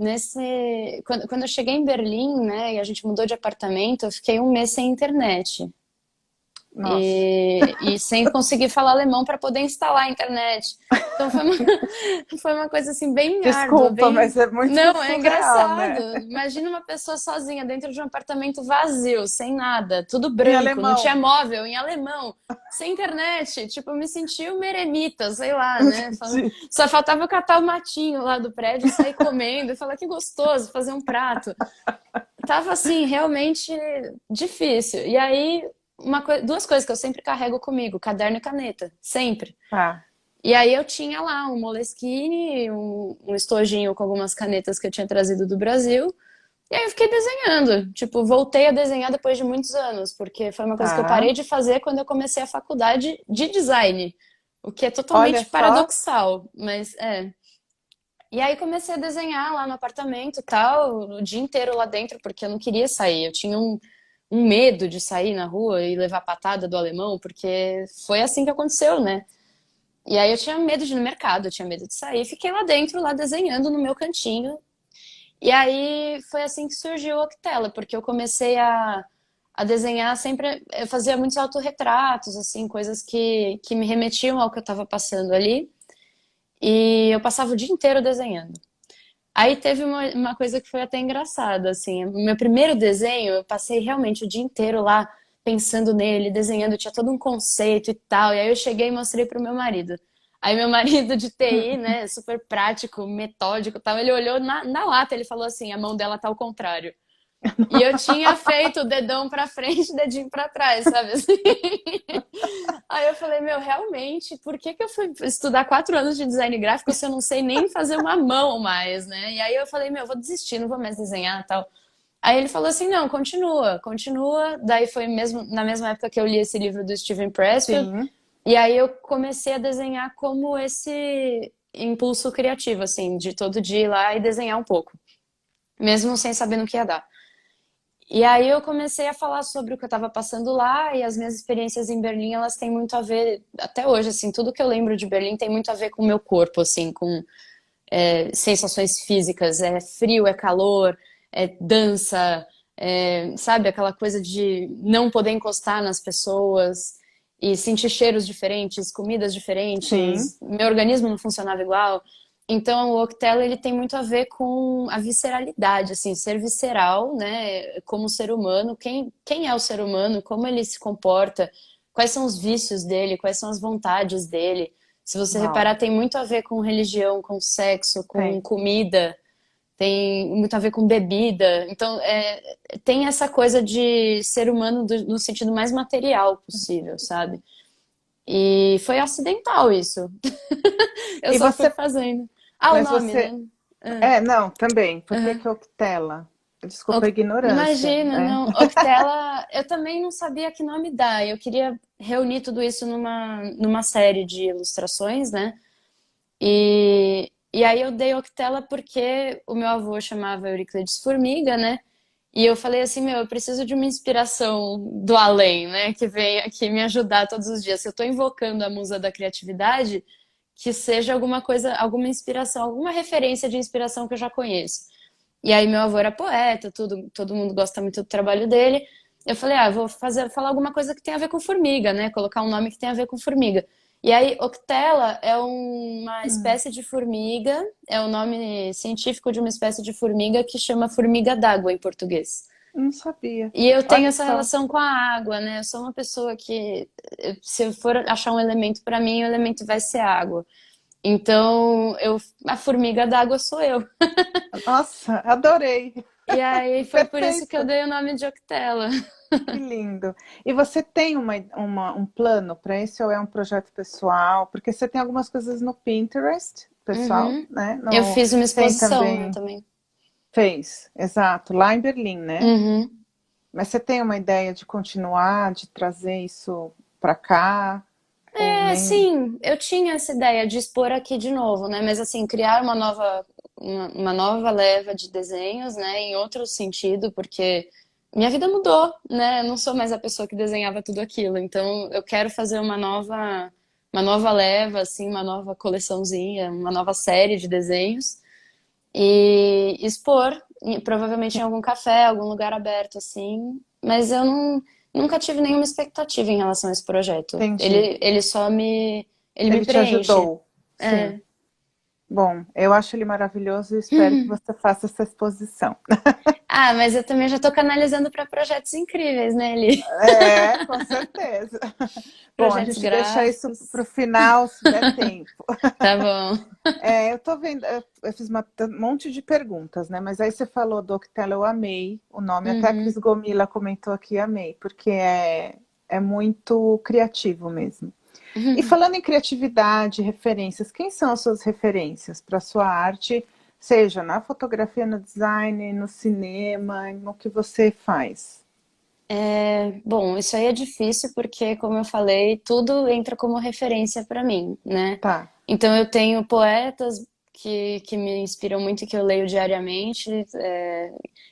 quando eu cheguei em Berlim, né, e a gente mudou de apartamento, eu fiquei um mês sem internet. Nossa. E sem conseguir falar alemão para poder instalar a internet. Então foi uma, foi uma coisa assim bem árdua, Desculpa, bem. mas é muito Não, é surreal, engraçado. né? Imagina uma pessoa sozinha dentro de um apartamento vazio, sem nada, tudo Em branco, não tinha alemão. móvel, em alemão, sem internet. Tipo, eu me senti uma eremita, sei lá, né? Só faltava eu catar o matinho lá do prédio, sair comendo e falar que gostoso, fazer um prato. Tava assim, realmente difícil. E aí duas coisas que eu sempre carrego comigo, caderno e caneta, sempre. Tá. E aí eu tinha lá um Moleskine, um estojinho com algumas canetas que eu tinha trazido do Brasil. E aí eu fiquei desenhando. Tipo, voltei a desenhar depois de muitos anos, porque foi uma coisa que eu Tá. parei de fazer quando eu comecei a faculdade de design. O que é Olha totalmente só. paradoxal, mas é. E aí comecei a desenhar lá no apartamento e tal, o dia inteiro lá dentro, porque eu não queria sair. Eu tinha um medo de sair na rua e levar patada do alemão, porque foi assim que aconteceu, né? E aí eu tinha medo de ir no mercado, eu tinha medo de sair. Fiquei lá dentro, lá desenhando no meu cantinho. E aí foi assim que surgiu o Octella, porque eu comecei a desenhar sempre. Eu fazia muitos autorretratos, assim, coisas que me remetiam ao que eu estava passando ali. E eu passava o dia inteiro desenhando. Aí teve uma coisa que foi até engraçada, assim. O meu primeiro desenho, eu passei realmente o dia inteiro lá pensando nele, desenhando, tinha todo um conceito e tal. E aí eu cheguei e mostrei pro meu marido. Aí meu marido de TI, né, super prático, metódico e tal, ele olhou na lata, ele falou assim, a mão dela tá ao contrário. E eu tinha feito o dedão pra frente, dedinho pra trás, sabe assim? Aí eu falei, meu, realmente, por que que eu fui estudar 4 anos de design gráfico se eu não sei nem fazer uma mão mais, né? E aí eu falei, meu, vou desistir, não vou mais desenhar e tal. Aí ele falou assim, não, continua, continua. Daí foi mesmo na mesma época que eu li esse livro do Steven Pressfield. Sim. E aí eu comecei a desenhar como esse impulso criativo, assim, de todo dia ir lá e desenhar um pouco, mesmo sem saber no que ia dar. E aí eu comecei a falar sobre o que eu estava passando lá e as minhas experiências em Berlim, elas têm muito a ver, até hoje, assim, tudo que eu lembro de Berlim tem muito a ver com o meu corpo, assim, com sensações físicas, é frio, é calor, é dança, sabe, aquela coisa de não poder encostar nas pessoas e sentir cheiros diferentes, comidas Sim. diferentes, meu organismo não funcionava igual. Então, o Octelo, ele tem muito a ver com a visceralidade, assim, ser visceral, né, como ser humano, quem é o ser humano, como ele se comporta, quais são os vícios dele, quais são as vontades dele. Se você Uau. reparar, tem muito a ver com religião, com sexo, com Tem. comida, tem muito a ver com bebida. Então, tem essa coisa de ser humano no sentido mais material possível, sabe? E foi acidental isso. Eu E só fui você, fazendo. Ah, o mas nome, você, né? Ah, é, não, também. Por que aham. que Octela? Desculpa a ignorância, Imagina, né? não. Octela, eu também não sabia que nome dar. Eu queria reunir tudo isso numa série de ilustrações, né? E aí eu dei Octela porque o meu avô chamava Euríclides Formiga, né? E eu falei assim, meu, eu preciso de uma inspiração do além, né? Que venha aqui me ajudar todos os dias. Se eu tô invocando a musa da criatividade, que seja alguma coisa, alguma inspiração, alguma referência de inspiração que eu já conheço. E aí meu avô era poeta, tudo, todo mundo gosta muito do trabalho dele. Eu falei, ah, vou falar alguma coisa que tem a ver com formiga, né? Colocar um nome que tem a ver com formiga. E aí, Octella é uma Hum, espécie de formiga, é o nome científico de uma espécie de formiga que chama formiga d'água em português. não sabia. E eu tenho Olha essa só. relação com a água, né? Eu sou uma pessoa que, se eu for achar um elemento para mim, o elemento vai ser água. Então, a formiga d'água sou eu. Nossa, adorei. E aí foi por isso que eu Perfeito. dei o nome de Octella. Que lindo. E você tem um plano para esse ou é um projeto pessoal? Porque você tem algumas coisas no Pinterest, pessoal, Uhum. né? Eu No, fiz uma tem exposição, né, também, também. fez, exato, lá em Berlim, né? Uhum. Mas você tem uma ideia de continuar, de trazer isso para cá? Ou É, nem? sim, eu tinha essa ideia de expor aqui de novo, né? Mas assim, criar uma nova leva de desenhos, né? Em outro sentido, porque minha vida mudou, né? Eu não sou mais a pessoa que desenhava tudo aquilo. Então, eu quero fazer uma nova leva, assim, uma nova coleçãozinha, uma nova série de desenhos e expor, provavelmente em algum café, algum lugar aberto, assim. Mas eu nunca tive nenhuma expectativa em relação a esse projeto. Entendi. Ele me Ele te preenche. ajudou, sim. É. Bom, eu acho ele maravilhoso e espero que você faça essa exposição. Ah, mas eu também já tô canalizando para projetos incríveis, né, Eli? É, com certeza. Bom, a Projetos gente deixa isso para gráficos. o final, se der tempo. Tá bom. É, eu tô vendo, eu fiz um monte de perguntas, né? Mas aí você falou do Octelo, eu amei o nome. Até a Cris Uhum, Gomila comentou aqui, amei, porque é muito criativo mesmo. E falando em criatividade, referências, quem são as suas referências para a sua arte, seja na fotografia, no design, no cinema, no que você faz? Bom, isso aí é difícil porque, como eu falei, tudo entra como referência para mim, né? Tá, Então eu tenho poetas que me inspiram muito e que eu leio diariamente,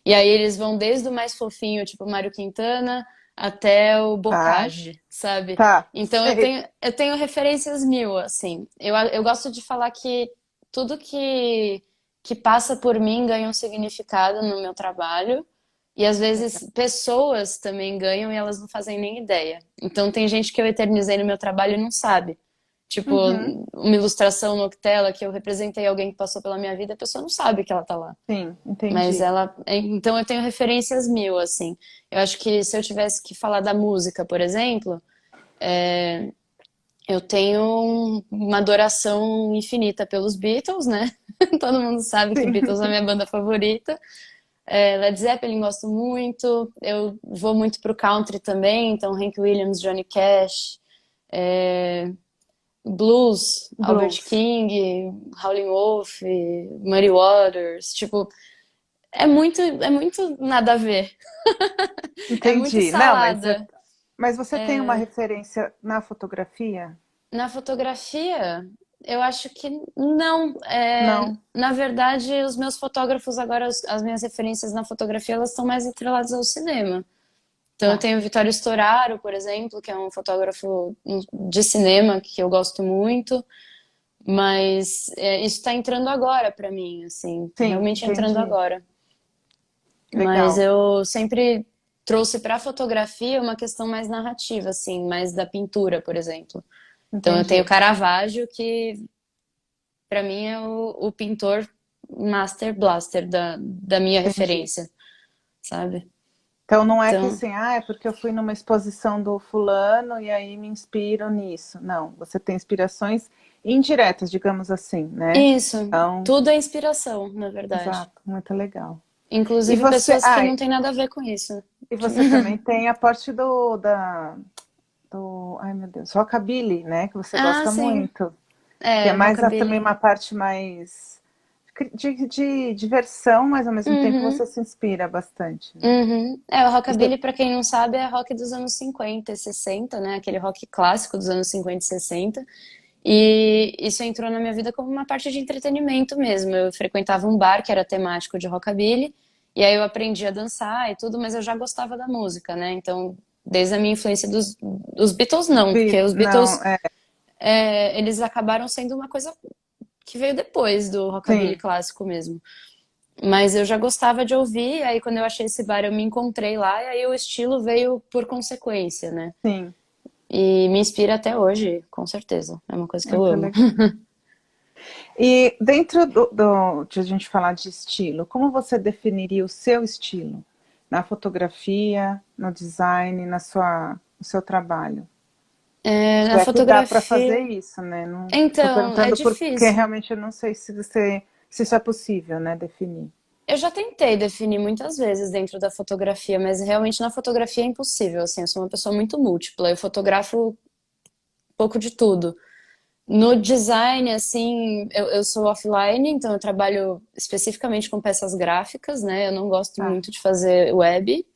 e aí eles vão desde o mais fofinho, tipo Mário Quintana, até o tá, Bocage, sabe? tá, Então sei. eu tenho referências mil, assim. Eu gosto de falar que tudo que passa por mim ganha um significado no meu trabalho. E às vezes pessoas também ganham e elas não fazem nem ideia. Então tem gente que eu eternizei no meu trabalho e não sabe. Tipo, Uhum, uma ilustração no Octella que eu representei alguém que passou pela minha vida, a pessoa não sabe que ela tá lá. sim, Mas entendi. ela. Então eu tenho referências mil, assim. Eu acho que se eu tivesse que falar da música, por exemplo, eu tenho uma adoração infinita pelos Beatles, né? Todo mundo sabe que Sim, Beatles é a minha banda favorita. Led Zeppelin gosto muito. Eu vou muito pro country também, então Hank Williams, Johnny Cash, blues, Albert blues. King, Howlin' Wolf, Muddy Waters, tipo, é muito nada a ver. É muito Entendi. Não, salada. mas você tem uma referência na fotografia? Na fotografia, eu acho que não. Não. Na verdade, os meus fotógrafos agora, as minhas referências na fotografia, elas estão mais atreladas ao cinema. Então eu Tá. tenho o Vittorio Storaro, por exemplo, que é um fotógrafo de cinema que eu gosto muito, mas isso está entrando agora para mim, assim, Sim, realmente entrando entendi. agora. Mas Legal. eu sempre trouxe para a fotografia uma questão mais narrativa, assim, mais da pintura, por exemplo. Então eu tenho Entendi. Caravaggio, que para mim é o pintor Master Blaster da minha Entendi. referência, sabe? Então não é que Então, assim, é porque eu fui numa exposição do fulano e aí me inspiro nisso. Não, você tem inspirações indiretas, digamos assim, né? isso, Então, tudo é inspiração, na verdade. exato, muito legal. E Inclusive você, pessoas que não têm nada a ver com isso. e você também tem a parte do, ai meu Deus, rockabilly, né? Que você Ah, gosta sim. muito, que é É, mais também rockabilly. uma parte mais de diversão, mas ao mesmo tempo Uhum, você se inspira bastante, né? uhum. O Você, rockabilly, pra quem não sabe, é rock dos anos 50 e 60, né? Aquele rock clássico dos anos 50 e 60. E isso entrou na minha vida como uma parte de entretenimento mesmo. Eu frequentava um bar que era temático de rockabilly, e aí eu aprendi a dançar e tudo, mas eu já gostava da música, né? Então, desde a minha influência dos Beatles, não, porque os não, Beatles, eles acabaram sendo uma coisa que veio depois do rockabilly sim, clássico mesmo. Mas eu já gostava de ouvir, aí quando eu achei esse bar eu me encontrei lá, e aí o estilo veio por consequência, né? sim, E me inspira até hoje, com certeza. É uma coisa que eu muito amo. legal. E dentro de a gente falar de estilo, como você definiria o seu estilo? Na fotografia, no design, no seu trabalho? Se Na é que dá para fazer fotografia. isso, né? Não, tô Então, é perguntando porque difícil. realmente eu não sei se isso é possível, né, definir. Eu já tentei definir muitas vezes dentro da fotografia, mas realmente na fotografia é impossível. Assim, eu sou uma pessoa muito múltipla. Eu fotografo um pouco de tudo. No design, assim, eu sou offline, então eu trabalho especificamente com peças gráficas, né? Eu não gosto Tá. muito de fazer web.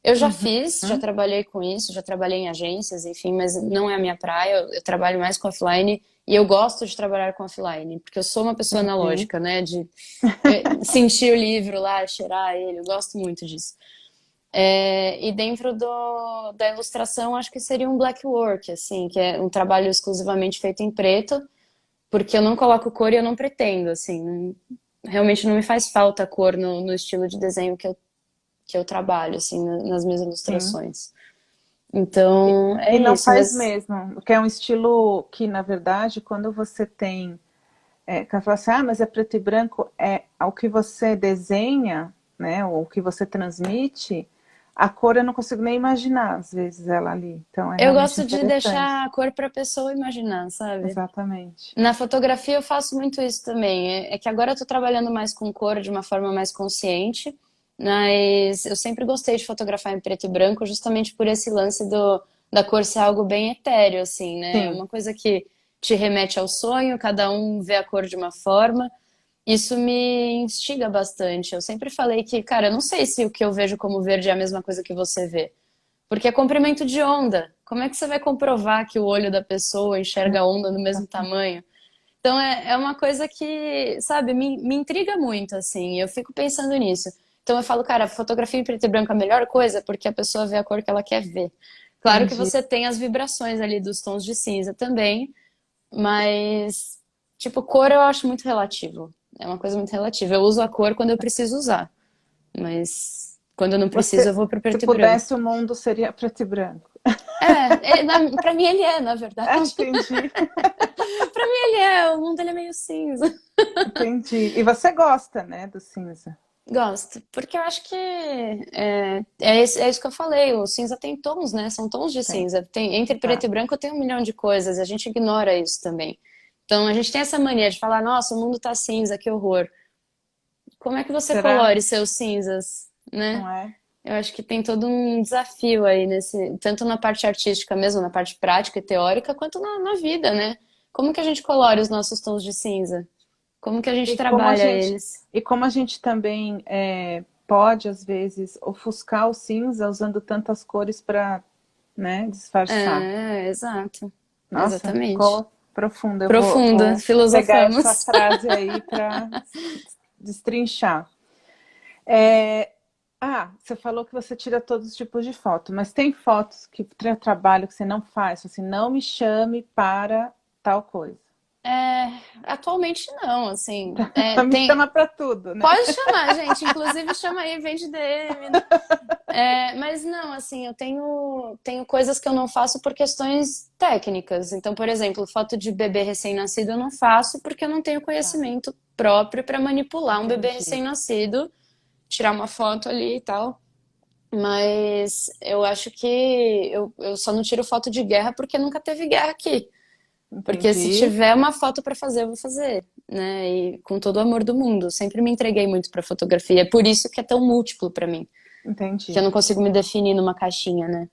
Eu já Uhum. fiz, já trabalhei com isso, já trabalhei em agências, enfim, mas não é a minha praia. Eu trabalho mais com offline e eu gosto de trabalhar com offline, porque eu sou uma pessoa Entendi. analógica, né? De sentir o livro lá, cheirar ele, eu gosto muito disso. E dentro da ilustração, acho que seria um black work, assim, que é um trabalho exclusivamente feito em preto, porque eu não coloco cor e eu não pretendo, assim, realmente não me faz falta a cor no estilo de desenho que eu trabalho, assim, nas minhas Sim. ilustrações. Então, é E não isso, faz mas mesmo, porque é um estilo que, na verdade, quando você tem. Quando fala assim, ah, mas é preto e branco, é o que você desenha, né? Ou o que você transmite, a cor eu não consigo nem imaginar, às vezes, ela ali. Então é eu realmente gosto de interessante. deixar a cor para a pessoa imaginar, sabe? Exatamente. Na fotografia eu faço muito isso também. É que agora eu tô trabalhando mais com cor de uma forma mais consciente, mas eu sempre gostei de fotografar em preto e branco justamente por esse lance da cor ser algo bem etéreo, assim, né? É Sim, uma coisa que te remete ao sonho, cada um vê a cor de uma forma. Isso me instiga bastante. Eu sempre falei que, cara, eu não sei se o que eu vejo como verde é a mesma coisa que você vê. Porque é comprimento de onda. Como é que você vai comprovar que o olho da pessoa enxerga a onda do mesmo tamanho? Então é uma coisa que, sabe, me intriga muito, assim. Eu fico pensando nisso. Então eu falo, cara, fotografia em preto e branco é a melhor coisa porque a pessoa vê a cor que ela quer ver. Claro que entendi. você tem as vibrações ali dos tons de cinza também, mas, tipo, cor eu acho muito relativo. É uma coisa muito relativa. Eu uso a cor quando eu preciso usar, mas quando eu não preciso, eu Você, vou pro se preto e branco. pudesse, o mundo seria preto e branco. Pra mim ele é, na verdade. Ah, entendi, Pra mim ele é, o mundo ele é meio cinza. entendi. E você gosta, né, do cinza? Gosto, porque eu acho que é isso que eu falei, o cinza tem tons, né? São tons de Tem, cinza. Tem, entre preto tá. e branco tem um milhão de coisas, a gente ignora isso também. Então a gente tem essa mania de falar, nossa, o mundo tá cinza, que horror. Como é que você Será? colore seus cinzas, né? Não é? Eu acho que tem todo um desafio aí nesse, tanto na parte artística mesmo, na parte prática e teórica, quanto na vida, né? Como que a gente colore os nossos tons de cinza? Como que a gente trabalha eles? E como a gente também pode, às vezes, ofuscar o cinza usando tantas cores para, né, disfarçar. É, exato. Nossa, Exatamente. ficou profundo. Profunda, Vou pegar essa filosofamos. frase aí para destrinchar. É, você falou que você tira todos os tipos de foto, mas tem fotos que trabalho que você não faz, assim, não me chame para tal coisa. É, atualmente não, assim, Me chama para tudo, né? pode chamar, gente, inclusive chama aí, vende DM. Mas não, assim, eu tenho coisas que eu não faço por questões técnicas. Então, por exemplo, foto de bebê recém-nascido eu não faço porque eu não tenho Tá, conhecimento próprio para manipular um bebê entendi, recém-nascido, tirar uma foto ali e tal. Mas eu acho que eu só não tiro foto de guerra porque nunca teve guerra aqui. Porque se entendi, tiver uma foto para fazer, eu vou fazer, né? E com todo o amor do mundo. Sempre me entreguei muito para fotografia. É por isso que é tão múltiplo para mim, que eu entendi. não consigo me definir numa caixinha, né?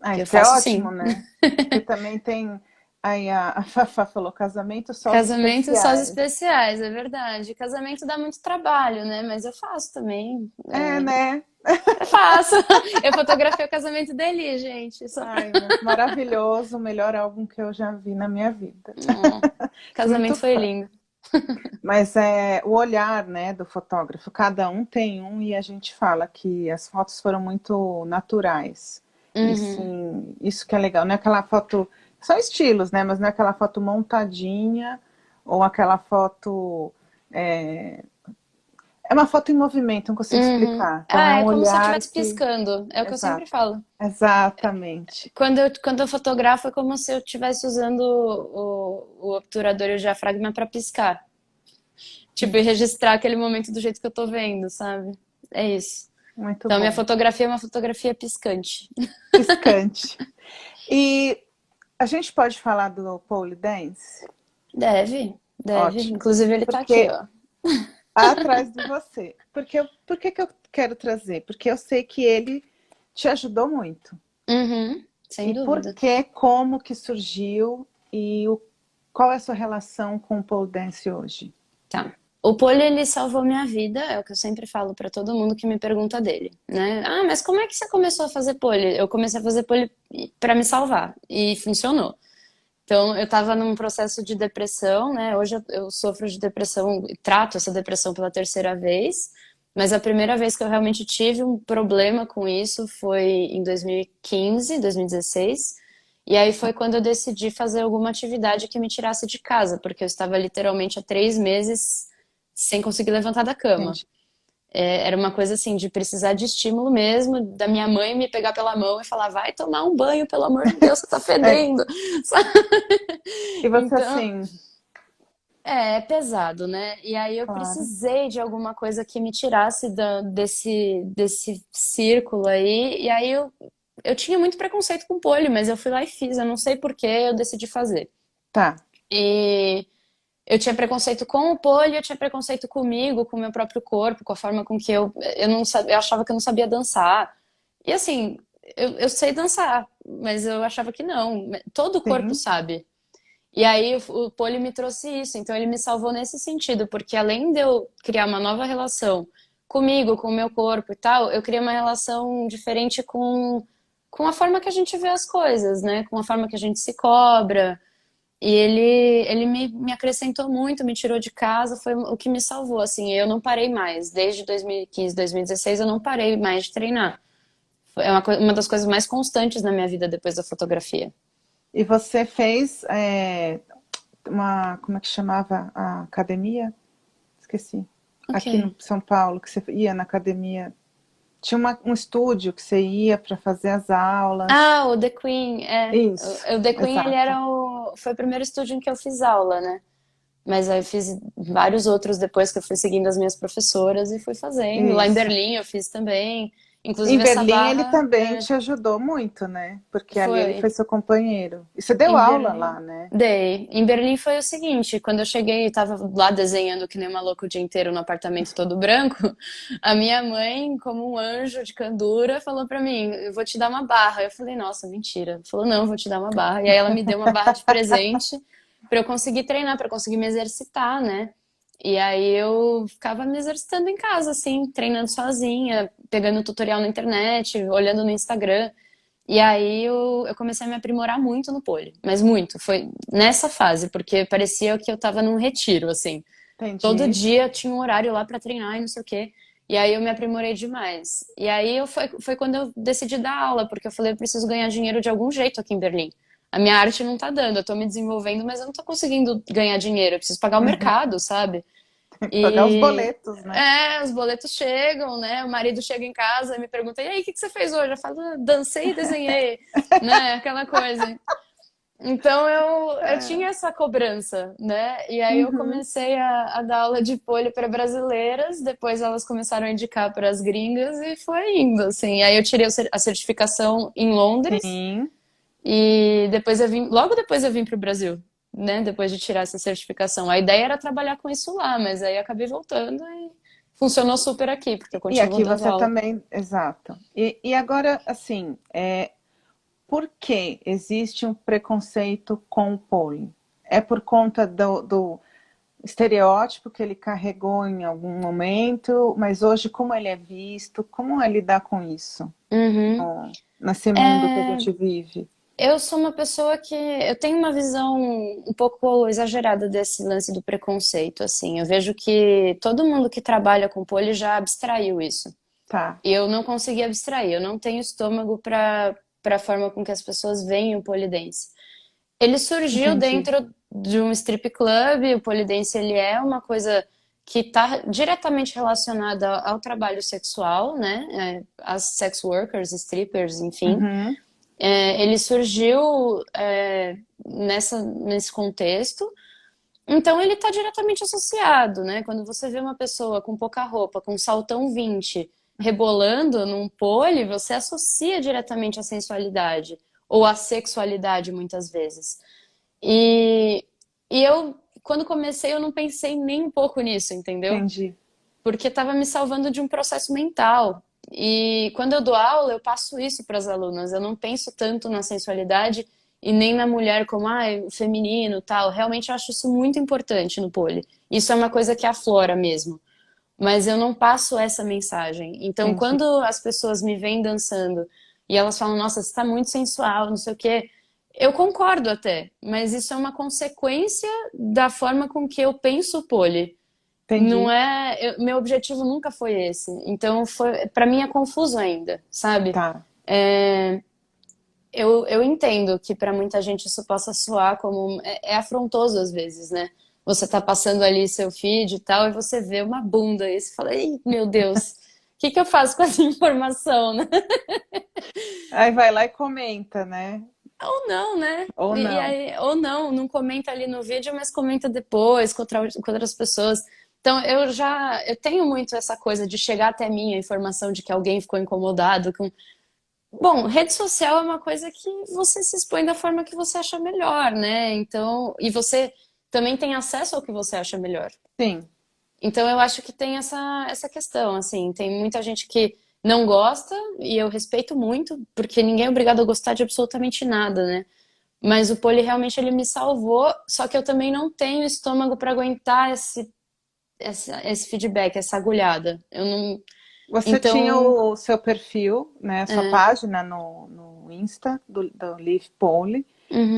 Ah, Que eu isso é faço ótimo, sim. né? Porque também tem. Aí a Fafá falou casamento só os Casamento só os especiais. especiais, é verdade. Casamento dá muito trabalho, né? Mas eu faço também. É, né? Eu faço. Eu fotografei o casamento dele, gente. Só pra... Ai, mas maravilhoso, o melhor álbum que eu já vi na minha vida. Oh, o Sou muito casamento foi fã. lindo. Mas é o olhar, né, do fotógrafo. Cada um tem um e a gente fala que as fotos foram muito naturais. E Uhum. sim, isso que é legal. Não é aquela foto. São estilos, né? Mas não é aquela foto montadinha ou aquela foto. É, é uma foto em movimento, não consigo Uhum. explicar. Então é Ah, um é como se eu olhar estivesse que. piscando. É o que eu sempre Exato. falo. Exatamente. Quando eu fotografo, é como se eu estivesse usando o obturador e o diafragma para piscar. Tipo, e registrar aquele momento do jeito que eu tô vendo, sabe? É isso. Muito Então, minha bom. fotografia é uma fotografia piscante. Piscante. E a gente pode falar do pole dance? Deve, deve. Ótimo. Inclusive, ele tá aqui, Porque ó. atrás de você. Por que que eu quero trazer? Porque eu sei que ele te ajudou muito. Uhum, sem E por dúvida. que, como que surgiu e qual é a sua relação com o pole dance hoje? Tá. O pole, ele salvou minha vida, é o que eu sempre falo pra todo mundo que me pergunta dele, né? Ah, mas como é que você começou a fazer pole? Eu comecei a fazer pole pra me salvar e funcionou. Então, eu tava num processo de depressão, né? Hoje eu sofro de depressão, e trato essa depressão pela terceira vez, mas a primeira vez que eu realmente tive um problema com isso foi em 2015, 2016. E aí foi quando eu decidi fazer alguma atividade que me tirasse de casa, porque eu estava literalmente há 3 meses sem conseguir levantar da cama. Entendi. Era uma coisa assim, de precisar de estímulo mesmo, da minha mãe me pegar pela mão e falar, vai tomar um banho, pelo amor de Deus, você tá É, fedendo. Sabe? e você Então, assim, é pesado, né? E aí eu claro. precisei de alguma coisa que me tirasse desse círculo aí. E aí eu tinha muito preconceito com pole, mas eu fui lá e fiz. Eu não sei por que eu decidi fazer. Tá. E eu tinha preconceito com o pole, eu tinha preconceito comigo, com o meu próprio corpo, com a forma com que eu não sabia, eu achava que eu não sabia dançar. E assim, eu sei dançar, mas eu achava que não. Todo o corpo Sim. sabe. E aí o pole me trouxe isso, então ele me salvou nesse sentido, porque além de eu criar uma nova relação comigo, com o meu corpo e tal, eu criei uma relação diferente com a forma que a gente vê as coisas, né? Com a forma que a gente se cobra. E ele me acrescentou muito, me tirou de casa, foi o que me salvou, assim. Eu não parei mais. Desde 2015, 2016, eu não parei mais de treinar. É uma das coisas mais constantes na minha vida depois da fotografia. E você fez como é que chamava a academia? Esqueci. Aqui Ok. no São Paulo, que você ia na academia. Tinha um estúdio que você ia para fazer as aulas. Ah, o The Queen, é. Isso, O The Queen, ele exato. era foi o primeiro estúdio em que eu fiz aula, né? Mas aí eu fiz vários outros depois que eu fui seguindo as minhas professoras e fui fazendo. Lá em Isso. Berlim eu fiz também. Em Inclusive essa Berlim ele barra também te ajudou muito, né? Porque ali ele foi foi. seu companheiro. E você deu Em aula Berlim. lá, né? Dei. Em Berlim foi o seguinte, quando eu cheguei e tava lá desenhando que nem uma louca o dia inteiro no apartamento todo branco, a minha mãe, como um anjo de candura, falou pra mim, eu vou te dar uma barra. Eu falei, nossa, mentira. Ela falou, não, eu vou te dar uma barra. E aí ela me deu uma barra de presente pra eu conseguir treinar, pra eu conseguir me exercitar, né? E aí eu ficava me exercitando em casa, assim, treinando sozinha, pegando tutorial na internet, olhando no Instagram. E aí eu comecei a me aprimorar muito no pole, mas muito. Foi nessa fase, porque parecia que eu tava num retiro, assim. Todo Entendi. dia tinha um horário lá pra treinar e não sei o quê. E aí eu me aprimorei demais. E aí foi quando eu decidi dar aula, porque eu falei, eu preciso ganhar dinheiro de algum jeito aqui em Berlim. A minha arte não tá dando, eu tô me desenvolvendo, mas eu não tô conseguindo ganhar dinheiro. Eu preciso pagar o Uhum. mercado, sabe? Tem que pagar os E boletos, né? os boletos chegam, né? O marido chega em casa e me pergunta: e aí, o que que você fez hoje? Eu falo: "Ah, dancei e desenhei, né? Aquela coisa. Então eu É. tinha essa cobrança, né? E aí eu Uhum. comecei a dar aula de pole para brasileiras, depois elas começaram a indicar para as gringas e foi indo, assim. Aí eu tirei a certificação em Londres Sim. e depois eu vim, logo depois eu vim para o Brasil, né? Depois de tirar essa certificação. A ideia era trabalhar com isso lá, mas aí acabei voltando e funcionou super aqui, porque eu E continuo aqui dando você aula. também, exato. E agora, assim, por que existe um preconceito com o pole? É por conta do estereótipo que ele carregou em algum momento, mas hoje como ele é visto, como é lidar com isso, Uhum. nesse mundo que a É, gente vive? eu sou uma pessoa que eu tenho uma visão um pouco exagerada desse lance do preconceito, assim. Eu vejo que todo mundo que trabalha com pole já abstraiu isso. Tá, E eu não consegui abstrair, eu não tenho estômago para a forma com que as pessoas veem o pole dance. Ele surgiu entendi. dentro de um strip club, o pole dance ele é uma coisa que está diretamente relacionada ao trabalho sexual, né? As sex workers, strippers, enfim. Uhum, Ele surgiu nesse contexto, então ele está diretamente associado, né? Quando você vê uma pessoa com pouca roupa, com um saltão 20, rebolando num pole, você associa diretamente à sensualidade ou à sexualidade muitas vezes. E, e eu, quando comecei, eu não pensei nem um pouco nisso, entendeu? entendi, Porque estava me salvando de um processo mental. E quando eu dou aula, eu passo isso para as alunas. Eu não penso tanto na sensualidade e nem na mulher como o feminino, tal. Realmente eu acho isso muito importante no pole. Isso é uma coisa que aflora mesmo. Mas eu não passo essa mensagem. Então, entendi, quando as pessoas me veem dançando e elas falam, nossa, você está muito sensual, não sei o quê, eu concordo até, mas isso é uma consequência da forma com que eu penso o pole. Não entendi. é, meu objetivo nunca foi esse. Então foi, para mim é confuso ainda, sabe? Tá. Eu entendo que para muita gente isso possa soar como é afrontoso às vezes, né? Você tá passando ali seu feed e tal e você vê uma bunda e você fala, ei, meu Deus, o que que eu faço com essa informação, né? Aí vai lá e comenta, né? Ou não, né? Ou E não. aí, ou não comenta ali no vídeo, mas comenta depois com outras pessoas. Então eu tenho muito essa coisa de chegar até mim a informação de que alguém ficou incomodado com. Bom, rede social é uma coisa que você se expõe da forma que você acha melhor, né? Então, e você também tem acesso ao que você acha melhor. Sim, Então eu acho que tem essa questão, assim, tem muita gente que não gosta, e eu respeito muito, porque ninguém é obrigado a gostar de absolutamente nada, né? Mas o pole realmente ele me salvou, só que eu também não tenho estômago para aguentar esse feedback, essa agulhada. Eu não. Você tinha Então, o seu perfil, né, a sua é, página no Insta do Leaf Pole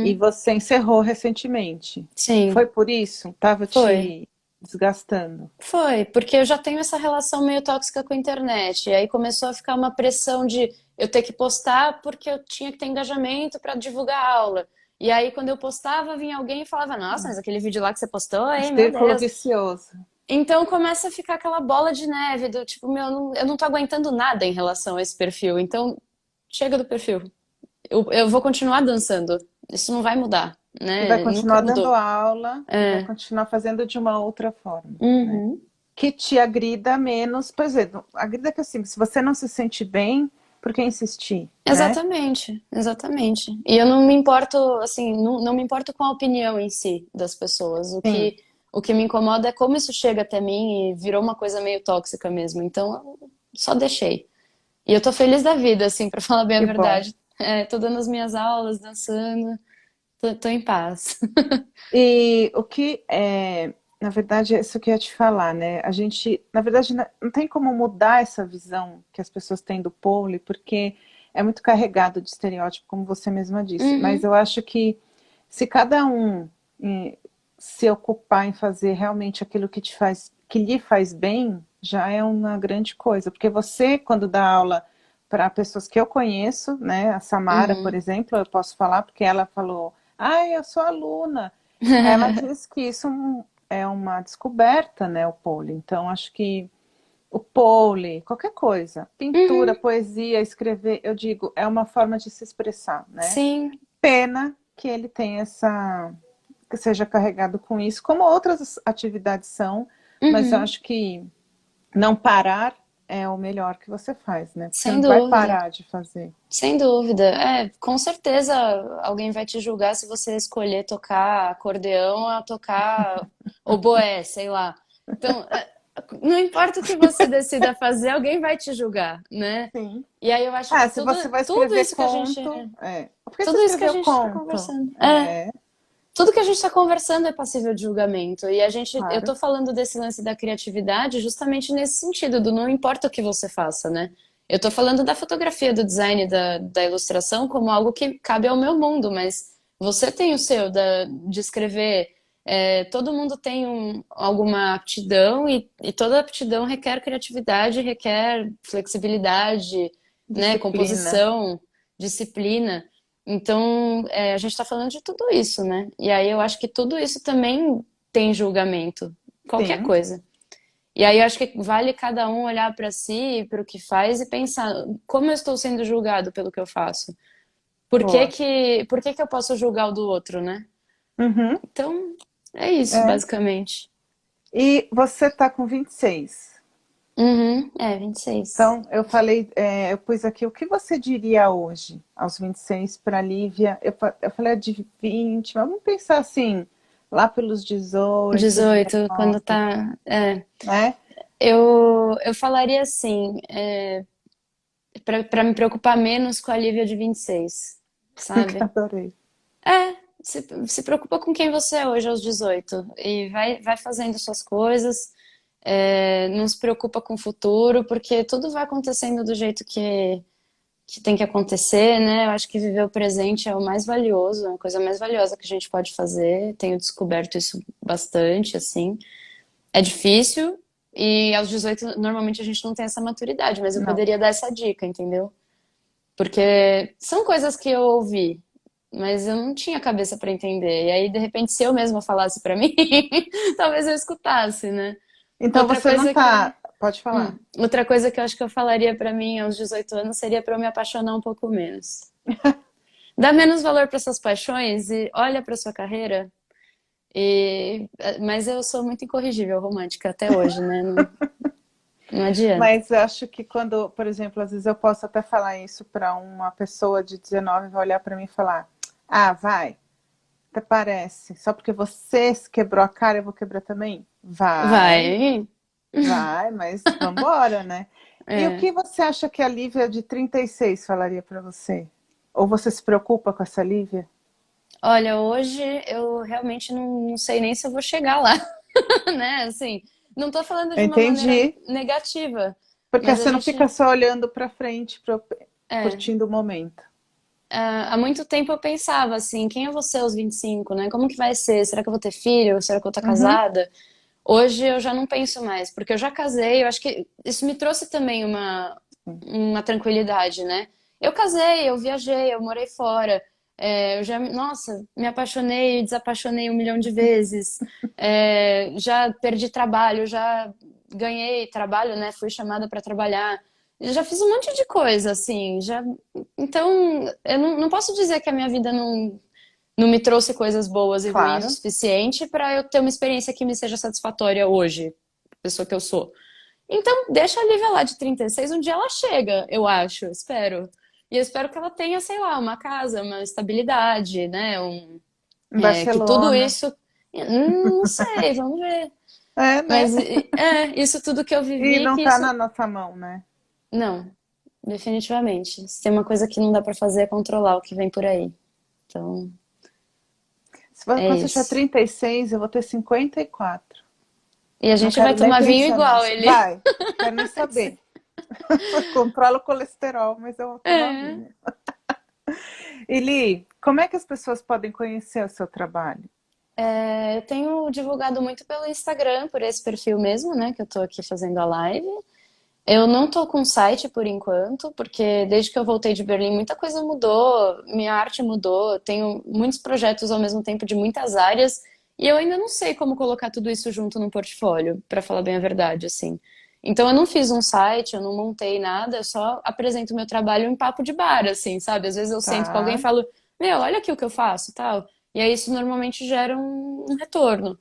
e uhum, você encerrou recentemente. Foi sim, por isso? Tava foi. te desgastando? Foi, porque eu já tenho essa relação meio tóxica com a internet. E aí começou a ficar uma pressão de eu ter que postar porque eu tinha que ter engajamento para divulgar a aula. E aí, quando eu postava, vinha alguém e falava: Nossa, mas aquele vídeo lá que você postou, hein, meu Círculo Deus. vicioso. Então começa a ficar aquela bola de neve do tipo: Meu, eu não tô aguentando nada em relação a esse perfil. Então, chega do perfil. Eu vou continuar dançando. Isso não vai mudar, E vai né? Nunca continuar dando mudou. aula e vai É. continuar fazendo de uma outra forma, né? Uhum. Que te agrida menos, por exemplo, agrida que assim, se você não se sente bem, por que insistir, né? Exatamente, exatamente. E eu não me importo, assim, não me importo com a opinião em si das pessoas. Sim, O que me incomoda é como isso chega até mim e virou uma coisa meio tóxica mesmo. Então, eu só deixei. E eu tô feliz da vida, assim, pra falar bem a que bom. verdade. É, tô dando as minhas aulas, dançando, tô em paz. E o que é, na verdade, é isso que eu ia te falar, né? A gente, na verdade, não tem como mudar essa visão que as pessoas têm do pole, porque é muito carregado de estereótipo, como você mesma disse. Mas Uhum, eu acho que se cada um se ocupar em fazer realmente aquilo que te faz, que lhe faz bem, já é uma grande coisa. Porque você, quando dá aula para pessoas que eu conheço, né? A Samara, por uhum. exemplo, eu posso falar porque ela falou, ah, eu sou aluna. Ela diz que isso é uma descoberta, né, o pole. Então, acho que o pole, qualquer coisa, pintura, Uhum, poesia, escrever, eu digo, é uma forma de se expressar, né? sim. Pena que ele tem essa, que seja carregado com isso, como outras atividades são, mas eu Uhum. acho que não parar é o melhor que você faz, né? Porque você Sem não vai dúvida. parar de fazer. Sem dúvida. É, com certeza alguém vai te julgar se você escolher tocar acordeão a tocar oboé, sei lá. Então, não importa o que você decida fazer, alguém vai te julgar, né? Sim. E aí eu acho que Ah, se você vai tudo escrever isso que a gente, conto, é. Por que você tudo isso que a escreveu gente está conto? conversando, É, tudo que a gente está conversando é passível de julgamento. E a gente, eu claro. tô falando desse lance da criatividade justamente nesse sentido, do não importa o que você faça, né? Eu tô falando da fotografia, do design, da ilustração como algo que cabe ao meu mundo, mas você tem o seu, de escrever. É, todo mundo tem alguma aptidão e toda aptidão requer criatividade, requer flexibilidade, né? Disciplina. Composição, disciplina. Então, a gente está falando de tudo isso, né? E aí eu acho que tudo isso também tem julgamento, qualquer Sim, coisa. E aí eu acho que vale cada um olhar para si, para o que faz e pensar como eu estou sendo julgado pelo que eu faço. boa. Por que que eu posso julgar o do outro, né? Uhum, Então, é isso, é. basicamente. E você tá com 26. Uhum, 26. Então, eu falei, eu pus aqui, o que você diria hoje, aos 26, para a Lívia? Eu falei de 20, mas vamos pensar assim, lá pelos 18, 18, quando 19, tá. né? Eu falaria assim, para me preocupar menos com a Lívia de 26, sabe? Adorei. Se preocupa com quem você é hoje aos 18 e vai fazendo suas coisas, não se preocupa com o futuro, porque tudo vai acontecendo do jeito que tem que acontecer, né? Eu acho que viver o presente é o mais valioso, é a coisa mais valiosa que a gente pode fazer. Tenho descoberto isso bastante, assim. É difícil e aos 18 normalmente a gente não tem essa maturidade, mas eu Não. poderia dar essa dica, entendeu? Porque são coisas que eu ouvi, mas eu não tinha cabeça para entender. E aí, de repente, se eu mesma falasse para mim, talvez eu escutasse, né? Então Outra você não coisa que, tá. Pode falar. outra coisa que eu acho que eu falaria para mim aos 18 anos seria para eu me apaixonar um pouco menos. Dá menos valor para suas paixões e olha para sua carreira. Mas eu sou muito incorrigível romântica até hoje, né? Não, não adianta. Mas eu acho que quando, por exemplo, às vezes eu posso até falar isso para uma pessoa de 19 vai olhar para mim e falar: Ah, vai, até parece. Só porque você se quebrou a cara, eu vou quebrar também? Vai, Vai. vai, mas vambora, né? E o É. que você acha que a Lívia de 36 falaria para você? Ou você se preocupa com essa Lívia? Olha, hoje eu realmente não sei nem se eu vou chegar lá, né? Assim, não tô falando de uma maneira Entendi. negativa, Porque mas a você não fica gente, só olhando para frente, é, curtindo o momento. há muito tempo eu pensava assim, quem eu vou ser aos 25, né? Como que vai ser? Será que eu vou ter filho? Será que eu vou estar Uhum. casada? Hoje eu já não penso mais, porque eu já casei, eu acho que isso me trouxe também uma tranquilidade, né? Eu casei, eu viajei, eu morei fora, eu já, nossa, me apaixonei e desapaixonei 1 milhão de vezes, já perdi trabalho, já ganhei trabalho, né? Fui chamada para trabalhar, eu já fiz um monte de coisa, assim, já. Então, eu não posso dizer que a minha vida não me trouxe coisas boas e ruins o Claro. suficiente para eu ter uma experiência que me seja satisfatória hoje, a pessoa que eu sou. Então, deixa a Lívia lá de 36, um dia ela chega, eu acho, espero. E eu espero que ela tenha, sei lá, uma casa, uma estabilidade, né? Em Que tudo Barcelona. isso. Não sei, vamos ver. É, né? Mas isso tudo que eu E vivi, não que tá isso. na nossa mão, né? Não, definitivamente. Se tem uma coisa que não dá pra fazer é controlar o que vem por aí. Então, é Quando você tiver isso. 36, eu vou ter 54. E a Não gente vai quero nem tomar vinho pensar igual, nisso. ele. Vai, quero nem saber. Controla o colesterol, mas eu vou tomar É. vinho. Eli, como é que as pessoas podem conhecer o seu trabalho? Eu tenho divulgado muito pelo Instagram, por esse perfil mesmo, né, que eu tô aqui fazendo a live. Eu não tô com site por enquanto, porque desde que eu voltei de Berlim, muita coisa mudou, minha arte mudou, tenho muitos projetos ao mesmo tempo de muitas áreas, e eu ainda não sei como colocar tudo isso junto no portfólio, pra falar bem a verdade, assim. Então eu não fiz um site, eu não montei nada, eu só apresento meu trabalho em papo de bar, assim, sabe? Às vezes eu sento com alguém e Tá. falo, meu, olha aqui o que eu faço, tal. E aí isso normalmente gera um retorno.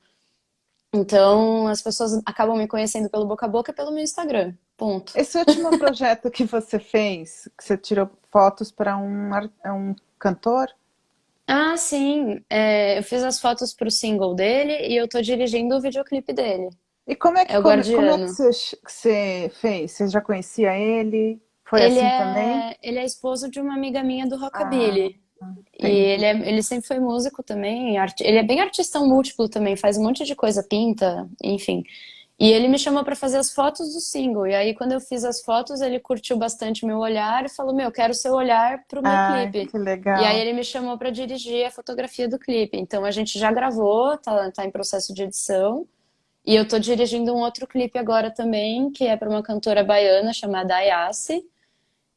Então as pessoas acabam me conhecendo pelo boca a boca e pelo meu Instagram. Ponto. Esse último projeto que você fez, que você tirou fotos para um cantor, Ah, sim. Eu fiz as fotos pro single dele e eu tô dirigindo o videoclipe dele. e como é que, É o como é que Guardiano. você fez? Você já conhecia ele? Foi Ele assim também? é, ele é esposo de uma amiga minha do Ah, Rockabilly. E entendi. ele sempre foi músico também. Ele é bem artistão múltiplo também, faz um monte de coisa, pinta, enfim. E ele me chamou pra fazer as fotos do single. E aí, quando eu fiz as fotos, ele curtiu bastante meu olhar e falou: Meu, quero seu olhar pro meu Ai, clipe. que E aí, legal. ele me chamou pra dirigir a fotografia do clipe. Então, a gente já gravou, tá em processo de edição. E eu tô dirigindo um outro clipe agora também, que é pra uma cantora baiana chamada Ayase.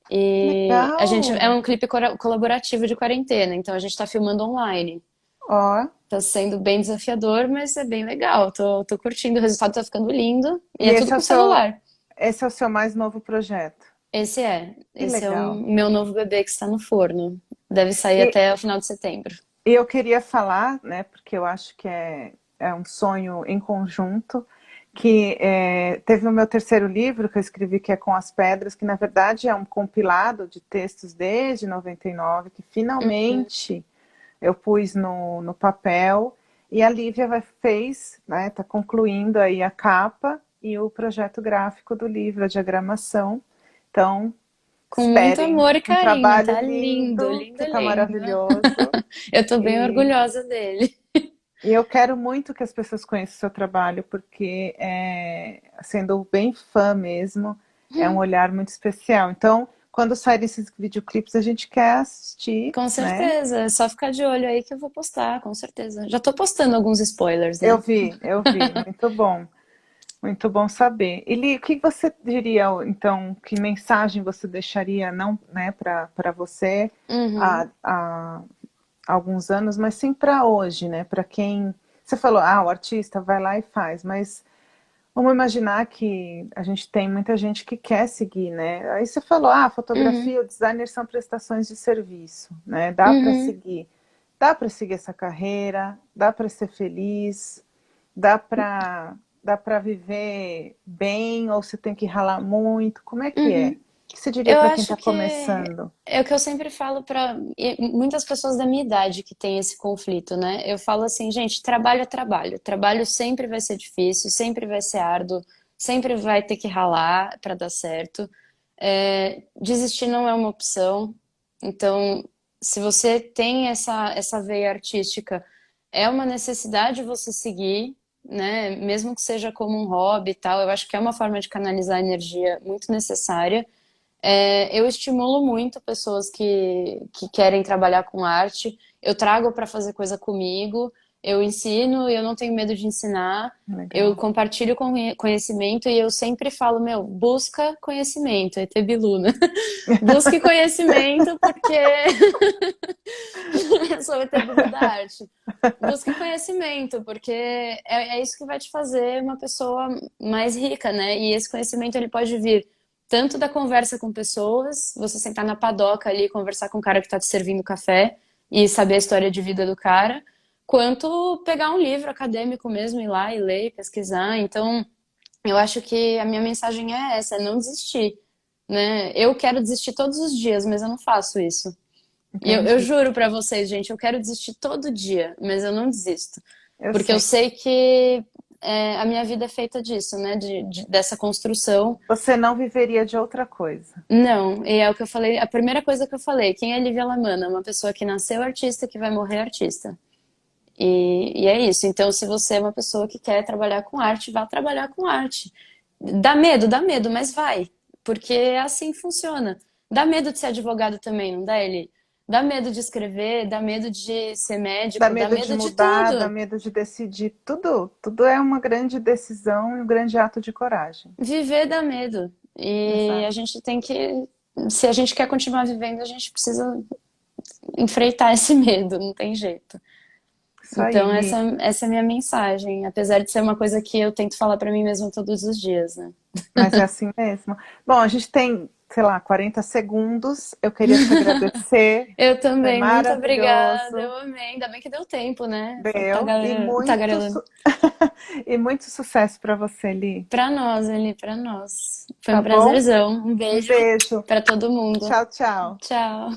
E a gente é Legal. um clipe colaborativo de quarentena, então a gente tá filmando online. Ó, Tá sendo bem desafiador, mas é bem legal. Tô curtindo, o resultado tá ficando lindo. E e é tudo com celular. esse é o seu mais novo projeto. Esse Que é o legal. meu novo bebê que está no forno. Deve sair E, até o final de setembro. e eu queria falar, né, porque eu acho que é um sonho em conjunto, que teve o meu terceiro livro que eu escrevi, que é Com as Pedras, que na verdade é um compilado de textos desde 99, que finalmente eu pus no papel, e a Lívia fez, né, tá concluindo aí a capa e o projeto gráfico do livro, a diagramação. Então, Com muito esperem amor e um carinho, trabalho tá lindo, lindo, lindo, que tá lindo. maravilhoso. Eu tô bem E, orgulhosa dele. e eu quero muito que as pessoas conheçam o seu trabalho, porque, sendo bem fã mesmo, é um olhar muito especial. Então, quando saírem esses videoclipes, a gente quer assistir, Com né? certeza, é só ficar de olho aí que eu vou postar, com certeza. Já tô postando alguns spoilers, né? Eu vi, muito bom saber. Eli, o que você diria, então, que mensagem você deixaria, não, né, para você Uhum, há alguns anos, mas sim para hoje, né? Para quem. Você falou, o artista vai lá e faz, mas vamos imaginar que a gente tem muita gente que quer seguir, né? Aí você falou, uhum, fotografia, o designer são prestações de serviço, né? uhum. Dá para seguir essa carreira, dá para ser feliz, dá para dá para viver bem ou você tem que ralar muito? Como é que é? Uhum. O que você diria Eu para quem acho está que começando? é o que eu sempre falo para muitas pessoas da minha idade que têm esse conflito, né? Eu falo assim, gente, trabalho é trabalho. Trabalho sempre vai ser difícil, sempre vai ser árduo, sempre vai ter que ralar para dar certo. Desistir não é uma opção. Então, se você tem essa veia artística, é uma necessidade você seguir, né? Mesmo que seja como um hobby e tal, eu acho que é uma forma de canalizar energia muito necessária. Eu estimulo muito pessoas que querem trabalhar com arte. Eu trago para fazer coisa comigo, eu ensino, eu não tenho medo de ensinar, eu Legal. compartilho conhecimento e eu sempre falo, meu, busca conhecimento, ET Bilu, né? Busque conhecimento porque eu sou o ET Bilu da arte. Busque conhecimento, porque é isso que vai te fazer uma pessoa mais rica, né? E esse conhecimento ele pode vir tanto da conversa com pessoas, você sentar na padoca ali e conversar com o cara que tá te servindo café e saber a história de vida do cara, quanto pegar um livro acadêmico mesmo, ir lá e ler, pesquisar. Então, eu acho que a minha mensagem é essa, é não desistir, né? Eu quero desistir todos os dias, mas eu não faço isso. E eu Entendi. juro pra vocês, gente, eu quero desistir todo dia, mas eu não desisto. Eu Porque eu sei. sei que a minha vida é feita disso, né? Dessa construção. Você não viveria de outra coisa. Não, e é o que eu falei, a primeira coisa que eu falei, quem é Lívia Lamana? Uma pessoa que nasceu artista, que vai morrer artista. E é isso. Então, se você é uma pessoa que quer trabalhar com arte, vá trabalhar com arte. Dá medo, mas vai. Porque é assim que funciona. Dá medo de ser advogado também, não dá, Eli? Dá medo de escrever, dá medo de ser Dá médico, dá medo de medo de mudar, dá tudo. medo de decidir. Tudo é uma grande decisão e um grande ato de coragem. Viver dá medo. E a Exato. gente tem que. Se a gente quer continuar vivendo, a gente precisa enfrentar esse medo, não tem jeito. Isso aí, Então, Li. essa é a minha mensagem, apesar de ser uma coisa que eu tento falar pra mim mesma todos os dias, né? Mas é assim mesmo. Bom, a gente tem, sei lá, 40 segundos. Eu queria te agradecer. Eu Foi também, muito obrigada, eu maravilhoso. amei. Ainda bem que deu tempo, né? Foi Deu. tagarelando. E muito sucesso para você, Li. Pra nós, Eli, pra nós. Foi Tá um bom? prazerzão. Um Um beijo beijo. pra todo mundo. Tchau, tchau. Tchau.